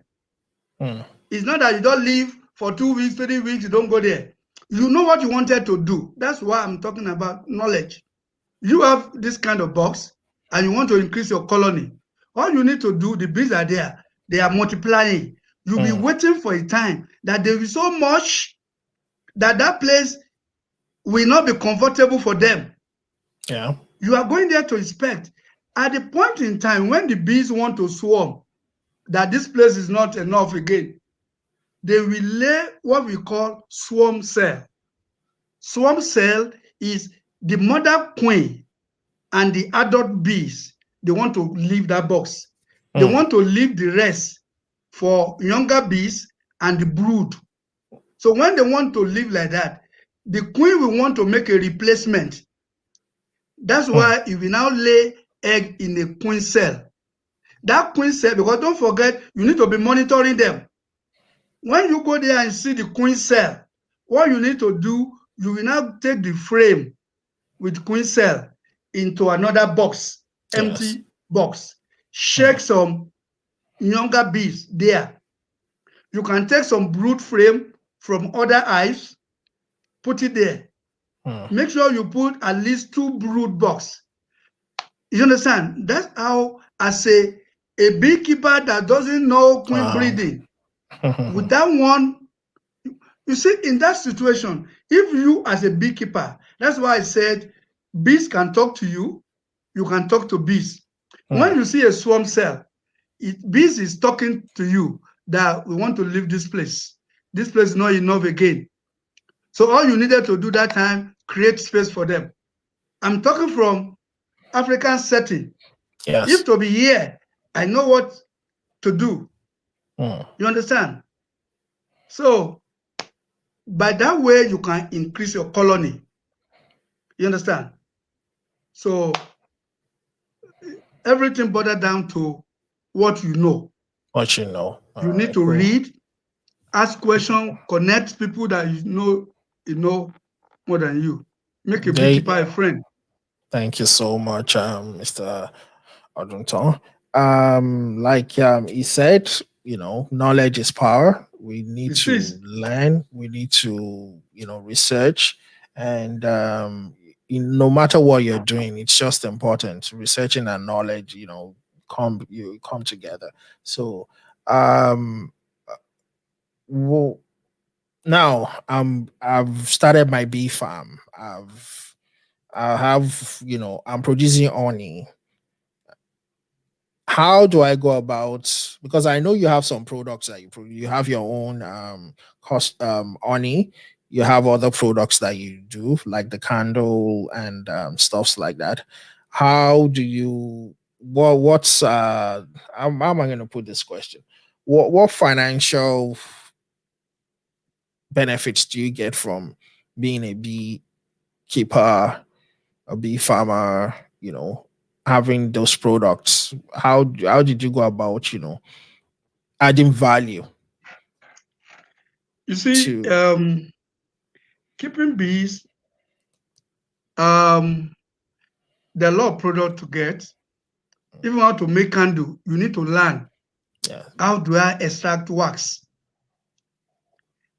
It's not that you don't leave for 2 weeks, 3 weeks, you don't go there. You know what you wanted to do. That's why I'm talking about knowledge. You have this kind of box and you want to increase your colony. All you need to do, the bees are there. They are multiplying. You'll be waiting for a time that there is so much that place will not be comfortable for them. Yeah. You are going there to inspect. At the point in time when the bees want to swarm, that this place is not enough again, they will lay what we call swarm cell. Swarm cell is the mother queen and the adult bees. They want to leave that box. They want to leave the rest for younger bees and the brood. So when they want to live like that, the queen will want to make a replacement. That's why it will now lay egg in a queen cell. That queen cell, because don't forget, you need to be monitoring them. When you go there and see the queen cell, what you need to do, you will now take the frame with queen cell into another box, empty box. Shake some younger bees there. You can take some brood frame from other hives, put it there. Make sure you put at least 2 brood box. You understand? That's how, as a beekeeper that doesn't know queen breeding, with that one, you see, in that situation, if you as a beekeeper, that's why I said bees can talk to you, you can talk to bees. When you see a swarm cell, bees is talking to you that we want to leave this place. This place is not enough again. So all you needed to do that time, create space for them. I'm talking from African setting. Yes. If to be here, I know what to do. You understand? So By that way, you can increase your colony. You understand? So everything boiled down to what you know. What you know. You need to read, ask questions, connect people that you know more than you. Make a beekeeper a friend. Thank you so much, Mr. Oduntan. Like he said, knowledge is power. We need to learn. We need to, research, and no matter what you're doing, it's just important. Researching and knowledge, come together. So, well, now I've started my bee farm. I'm producing honey. How do I go about, because I know you have some products that you have your own cost honey, you have other products that you do like the candle and stuffs like that. How do you what's how am I going to put this question? What financial benefits do you get from being a beekeeper, a bee farmer, having those products? How did you go about, adding value? You see, keeping bees, there are a lot of product to get. Even how to make candle, you need to learn. How do I extract wax?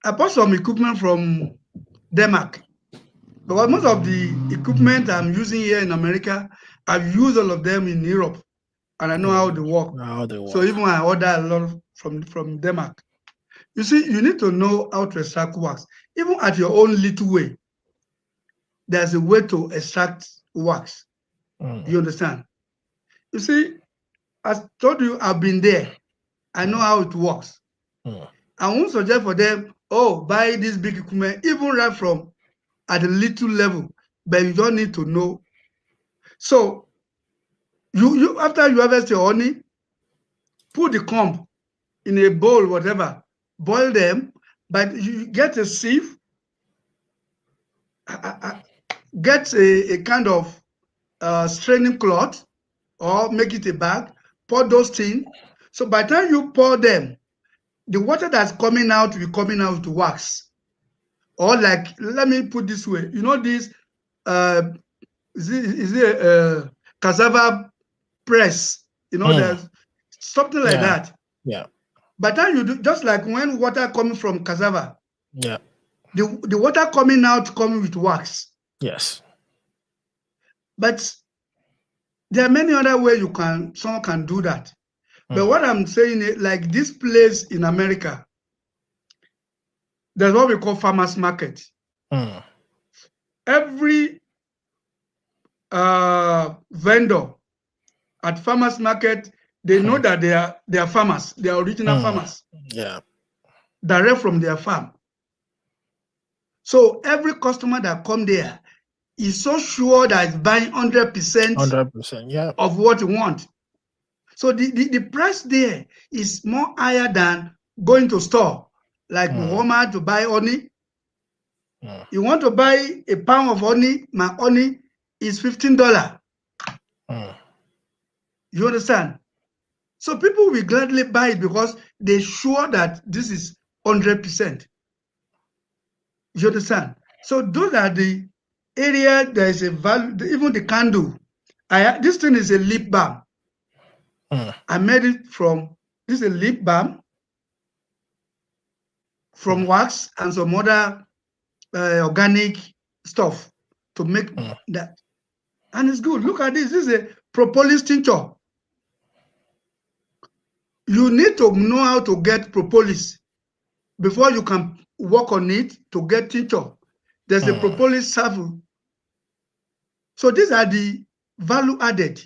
I bought some equipment from Denmark. Because most of the equipment I'm using here in America, I've used all of them in Europe, and I know how they work. So even I order a lot from Denmark. You see, you need to know how to extract wax. Even at your own little way, there's a way to extract wax. You understand? You see, as I told you, I've been there. I know how it works. I won't suggest for them, buy this big equipment, even right from at a little level, but you don't need to know. So you after you harvest your honey, put the comb in a bowl, whatever, boil them, but you get a sieve, get a kind of straining cloth, or make it a bag, pour those things. So by the time you pour them, the water that's coming out will be coming out to wax. Or like, let me put this way, this, is it a cassava press? There's something like that. Yeah. By the time you do, just like when water coming from cassava, yeah, the water coming out coming with wax. Yes. But there are many other ways someone can do that. But what I'm saying is, like this place in America, there's what we call farmers market. Every vendor at farmers market, they know that they are farmers, they are original farmers. Yeah. Direct from their farm. So every customer that come there is so sure that it's buying 100% of what you want. So the price there is more higher than going to store, like Walmart to buy honey. You want to buy a pound of honey, my honey is $15. You understand? So people will gladly buy it because they're sure that this is 100%. You understand? So those are the area there is a value, even the candle. This thing is a lip balm. I made it from, this is a lip balm from wax and some other organic stuff to make that. And it's good. Look at this. This is a propolis tincture. You need to know how to get propolis before you can work on it to get tincture. There's a propolis sample. So these are the value added.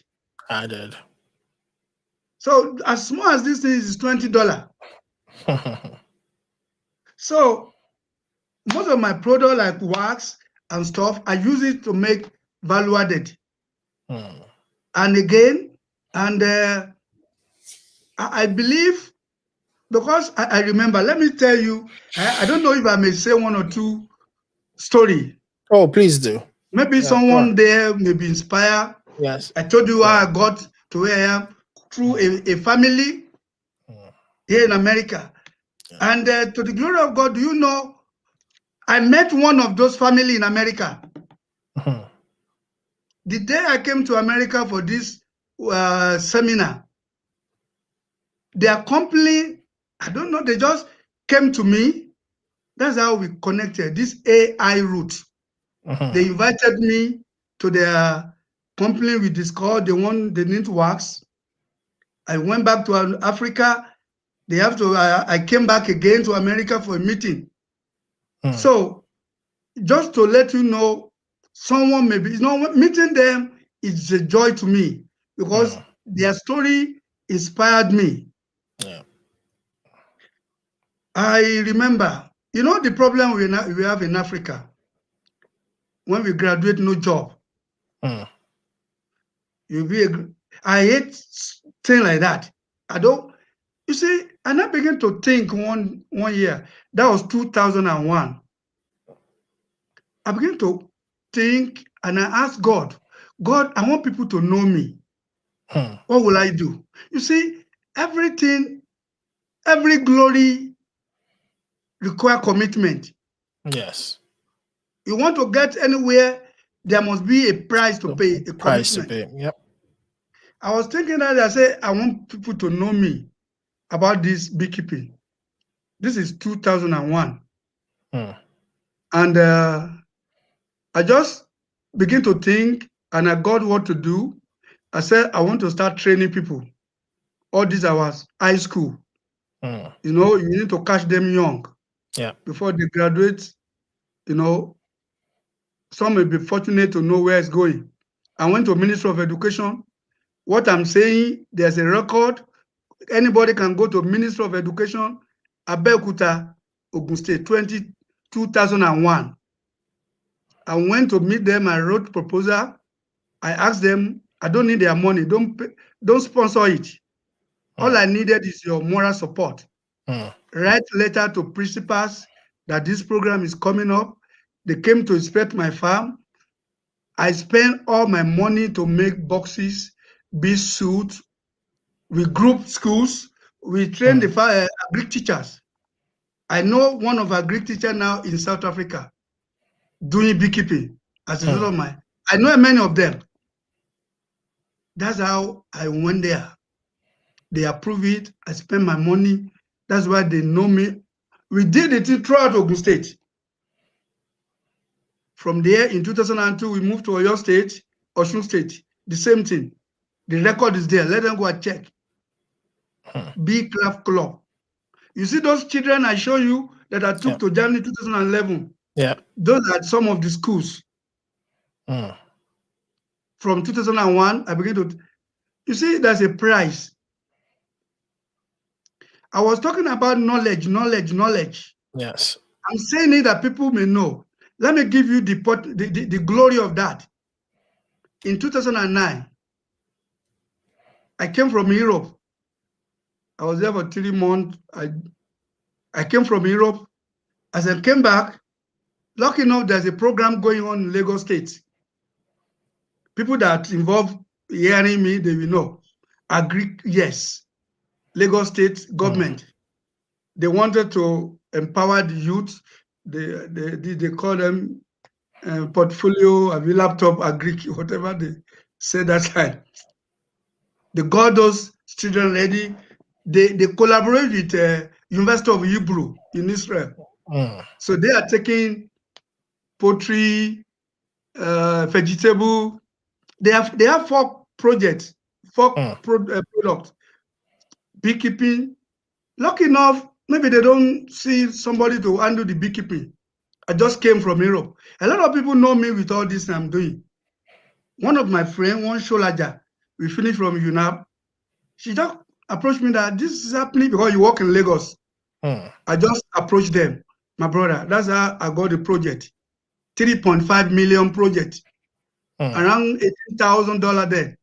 So as small as this thing is $20. So most of my product like wax and stuff, I use it to make value added. And again, I believe because I remember, let me tell you, I don't know if I may say one or two story. Oh, please do. Maybe someone there may be inspired. Yes. I told you how I got to where I am through a family here in America. And to the glory of God, do you know, I met one of those family in America. The day I came to America for this seminar, their company, I don't know, they just came to me. That's how we connected, this AI route. They invited me to their company. We discussed they need wax. I went back to Africa. They have to, I came back again to America for a meeting. So just to let you know, someone maybe, meeting them is a joy to me because their story inspired me. Yeah. I remember, the problem we have in Africa, when we graduate, no job. I hate things like that. You see, and I began to think one year, that was 2001. I began to think and I asked God, I want people to know me. What will I do? You see, everything, every glory require commitment. Yes. You want to get anywhere, there must be a price to pay, a price commitment. to pay. Yep. I was thinking that I said, I want people to know me about this beekeeping. This is 2001. And I just begin to think and I got what to do. I said, I want to start training people. All these hours, high school. You need to catch them young. Yeah. Before they graduate, some may be fortunate to know where it's going. I went to Ministry of Education. What I'm saying, there's a record. Anybody can go to Ministry of Education, Abeokuta, Ogun State, 2001. I went to meet them. I wrote proposal. I asked them, I don't need their money. Don't sponsor it. All I needed is your moral support. Write letter to principals that this program is coming up. They came to inspect my farm. I spent all my money to make boxes, bee suits. We grouped schools. We trained the agric teachers. I know one of our Greek teachers now in South Africa doing beekeeping as a result of my. I know many of them. That's how I went there. They approve it. I spend my money. That's why they know me. We did it throughout Ogun State. From there, in 2002, we moved to Oyo State, Osun State. The same thing. The record is there. Let them go and check. Bee Craft Club. You see those children I show you that I took to Germany 2011? Yeah. Those are some of the schools. From 2001, I began to. You see, there's a price. I was talking about knowledge. Yes. I'm saying it that people may know. Let me give you the glory of that. In 2009, I came from Europe. I was there for 3 months. I came from Europe. As I came back, lucky enough, there's a program going on in Lagos State. People that involved hearing me, they will know. Yes. Lagos State government. They wanted to empower the youth. They call them portfolio, laptop, agric, whatever they said that time. They got those children ready. They collaborate with University of Hebrew in Israel. So they are taking poultry, vegetable. They have 4 projects, 4 products. Beekeeping. Lucky enough, maybe they don't see somebody to handle the beekeeping. I just came from Europe. A lot of people know me with all this I'm doing. One of my friends, one Sholaja, we finished from UNAP. She just approached me that this is happening because you work in Lagos. I just approached them. My brother, that's how I got the project. 3.5 million project. Around $18,000 then,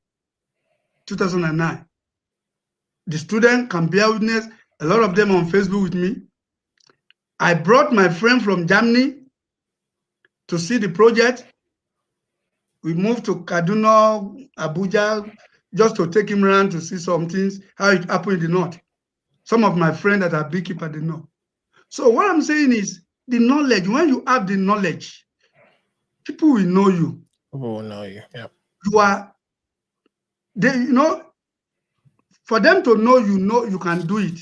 2009. The student can bear witness. a lot of them on Facebook with me. I brought my friend from Germany to see the project. We moved to Kaduna, Abuja, just to take him around to see some things, how it happened in the north. Some of my friends that are beekeepers, they know. So what I'm saying is the knowledge, when you have the knowledge, people will know you. People will know you. Yeah. You are, they, for them to know you can do it,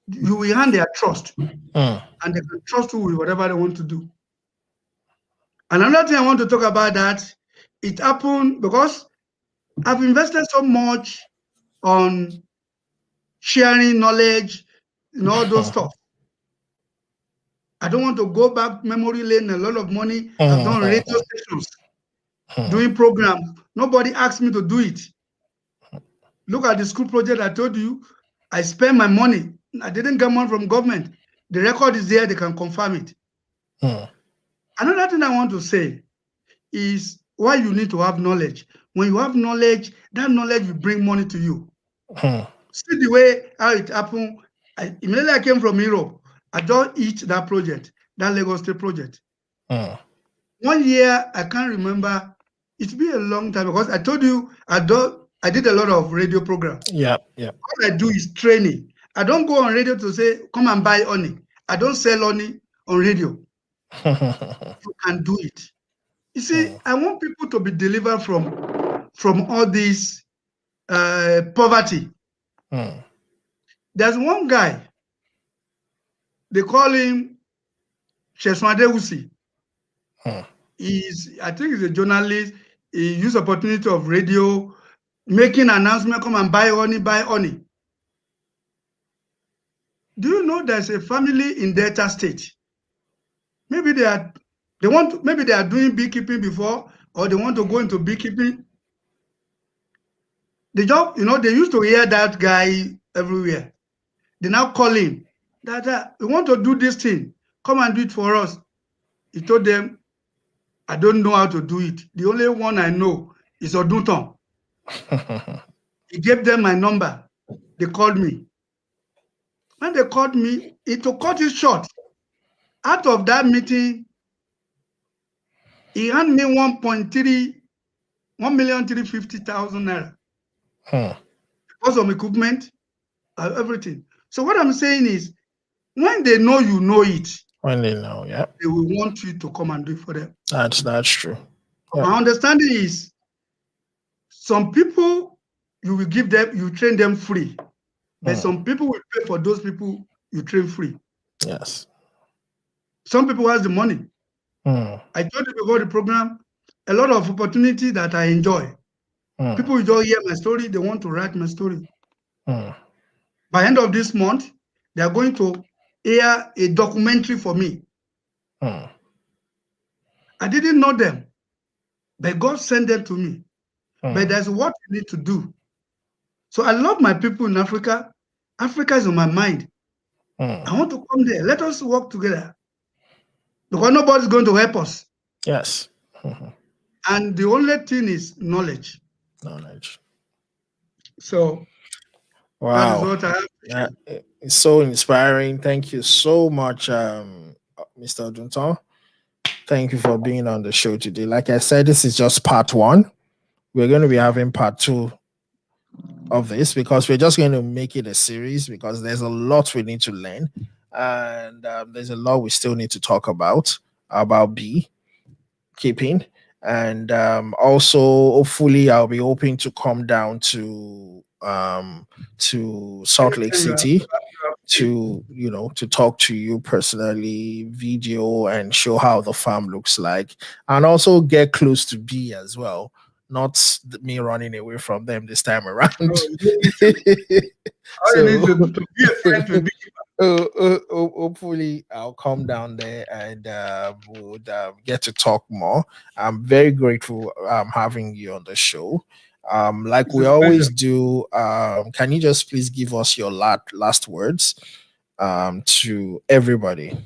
you will earn their trust. And they can trust you with whatever they want to do. And another thing I want to talk about that, it happened because I've invested so much on sharing knowledge, all those stuff. I don't want to go back memory lane, a lot of money. I've done radio stations, doing programs. Nobody asked me to do it. Look at the school project I told you. I spent my money. I didn't get money from government. The record is there. They can confirm it. Another thing I want to say is why you need to have knowledge. When you have knowledge, that knowledge will bring money to you. See the way how it happened. Immediately I came from Europe. I just eat that project, that Lagos State project. 1 year, I can't remember. It's been a long time because I told you I did a lot of radio programs. Yeah. All I do is training. I don't go on radio to say, come and buy honey. I don't sell honey on radio. You can do it. You see, I want people to be delivered from all this poverty. There's one guy, they call him Sheswade. I think he's a journalist. He used opportunity of radio, making announcement, come and buy honey, buy honey. Do you know there's a family in Delta State? Maybe they are doing beekeeping before, or they want to go into beekeeping. The job, they used to hear that guy everywhere. They now call him, that we want to do this thing. Come and do it for us. He told them, I don't know how to do it. The only one I know is Oduntan. He gave them my number. They called me. When they called me, to cut it short, out of that meeting, he handed me 1,350,000 naira. Because of equipment, everything. So what I'm saying is, when they know you know it, when they know, they will want you to come and do it for them. That's true. My understanding is, some people you will give them, you train them free, but some people will pay for those people you train free. Yes. Some people has the money. I told you before the program, a lot of opportunity that I enjoy. People will just hear my story, they want to write my story. By end of this month, they are going to air a documentary for me. I didn't know them, but God sent them to me. But that's what you need to do. So I love my people in Africa. Africa is on my mind. I want to come there. Let us work together. Because nobody's going to help us. Yes. And the only thing is knowledge. So, wow. That is what I have. Yeah, it's so inspiring. Thank you so much, Mr. Oduntan. Thank you for being on the show today. Like I said, this is just part 1. We're going to be having part 2 of this because we're just going to make it a series because there's a lot we need to learn. And there's a lot we still need to talk about beekeeping. And also, hopefully, I'll be hoping to come down to Salt Lake City to talk to you personally, video, and show how the farm looks like, and also get close to bee as well. Not me running away from them this time around. Hopefully I'll come down there and would get to talk more. I'm very grateful having you on the show. Like we always do, can you just please give us your last words to everybody?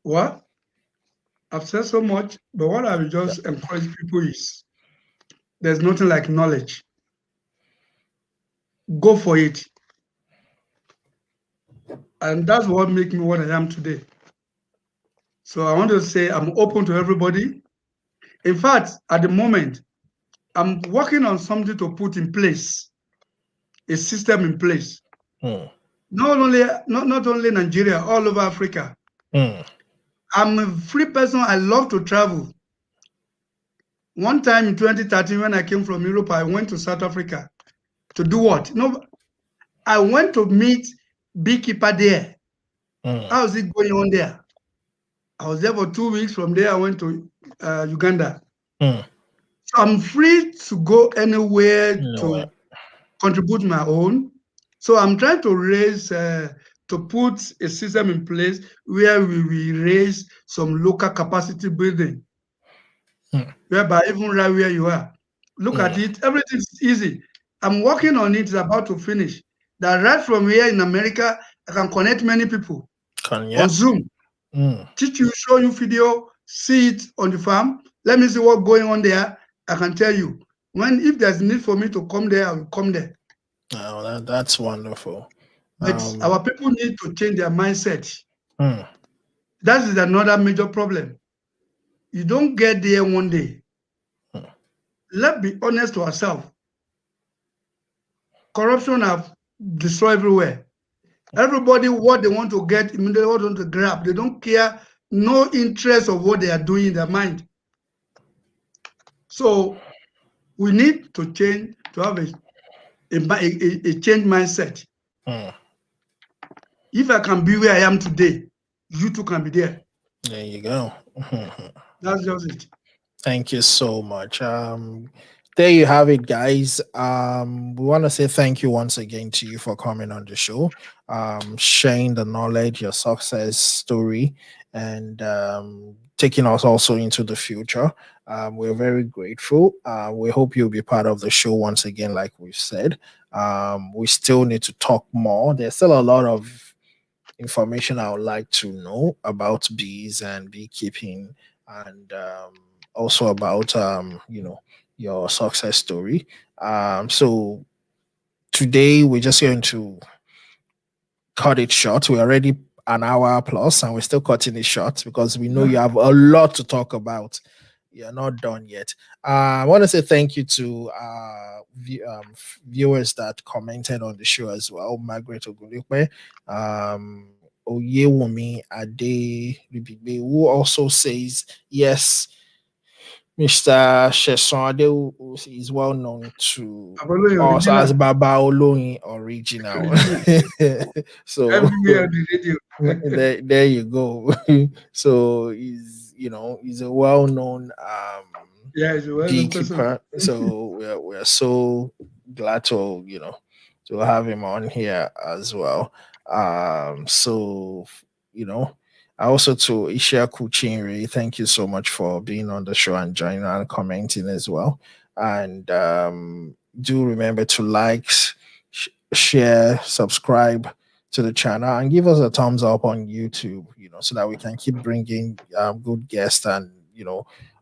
Well, I've said so much, but what I will just encourage people is there's nothing like knowledge. Go for it. And that's what makes me what I am today. So I want to say I'm open to everybody. In fact, at the moment, I'm working on something to put in place, a system in place. Not only Nigeria, all over Africa. I'm a free person. I love to travel. One time in 2013, when I came from Europe, I went to South Africa to do what? No, I went to meet beekeeper there. How's it going on there? I was there for 2 weeks. From there, I went to Uganda. So I'm free to go anywhere to contribute my own. So I'm trying to raise, to put a system in place where we will raise some local capacity building, whereby even right where you are, look at it, everything's easy. I'm working on it, it's about to finish. That right from here in America, I can connect many people on Zoom, teach you, show you video, see it on the farm. Let me see what's going on there. I can tell you. If there's need for me to come there, I will come there. Oh, that's wonderful. But our people need to change their mindset. That is another major problem. You don't get there one day. Let's be honest to ourselves. Corruption have destroyed everywhere. Everybody, what they want to get, immediately what they want to grab. They don't care, no interest of what they are doing in their mind. So we need to change, to have a change mindset. If I can be where I am today, you too can be there. There you go. That's just it. Thank you so much. There you have it, guys. We want to say thank you once again to you for coming on the show, sharing the knowledge, your success story, and taking us also into the future. We're very grateful. We hope you'll be part of the show once again, like we've said. We still need to talk more. There's still a lot of information I would like to know about bees and beekeeping, and also about your success story. So today we're just going to cut it short. We're already an hour plus and we're still cutting it short because we know you have a lot to talk about. You're not done yet. I want to say thank you to viewers that commented on the show as well. Margaret Ogunlepe, Oyewumi Ade Ribigbe, who also says yes. Mr. Shesonde is well known to us as Baba Oloyin Original. So everywhere on the radio. there you go. So he's a well-known he's a beekeeper. So we're so glad to to have him on here as well. So also to Isha Kuchinri, thank you so much for being on the show and joining and commenting as well. And do remember to like, share, subscribe to the channel, and give us a thumbs up on YouTube, so that we can keep bringing good guests and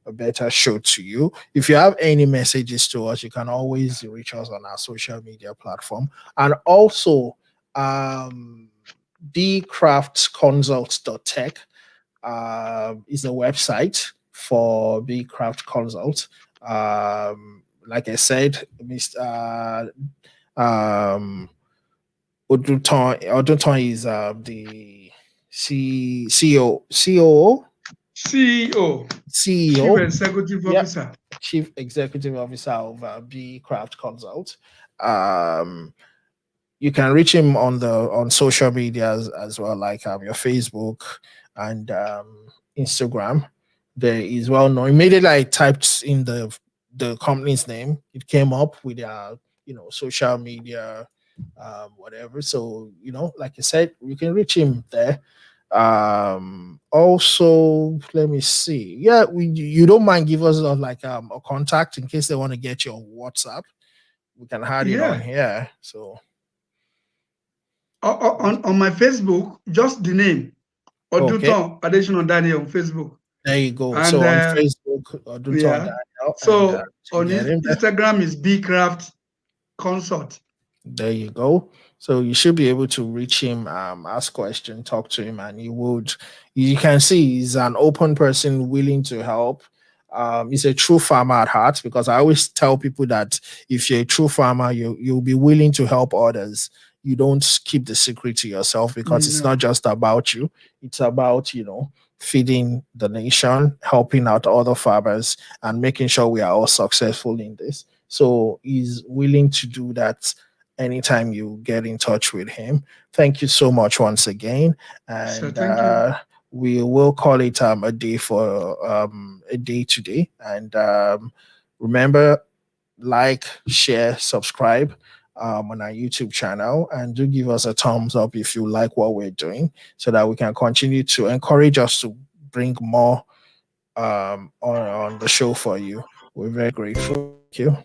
a better show to you. If you have any messages to us, you can always reach us on our social media platform, and also beecraftconsult.tech is a website for Beecraft Consult. Like I said, Mr. Oduntan is the CEO, Chief Executive Officer. Chief Executive Officer of Beecraft Consult. You can reach him on social media as well, like your Facebook and Instagram. There is well known. Immediately I typed in the company's name, it came up with social media, whatever. So like I said, you can reach him there. Also, let me see. Yeah, you don't mind give us a contact in case they want to get your WhatsApp. We can add it on here. So on my Facebook, just the name Oduntan Adeshina Daniel on Facebook. There you go. And, so on Facebook, Oduntan Daniel. So on Instagram is Beecraft Consult. There you go. So you should be able to reach him, ask question, talk to him, and he would. You can see he's an open person, willing to help. He's a true farmer at heart, because I always tell people that if you're a true farmer, you'll be willing to help others. You don't keep the secret to yourself, because it's No. not just about you. It's about, feeding the nation, helping out other farmers, and making sure we are all successful in this. So he's willing to do that anytime you get in touch with him. Thank you so much once again. So And thank you. we will call it a day for a day today. And remember, like, share, subscribe on our YouTube channel, and do give us a thumbs up if you like what we're doing, so that we can continue to encourage us to bring more on the show for you. We're very grateful. Thank you.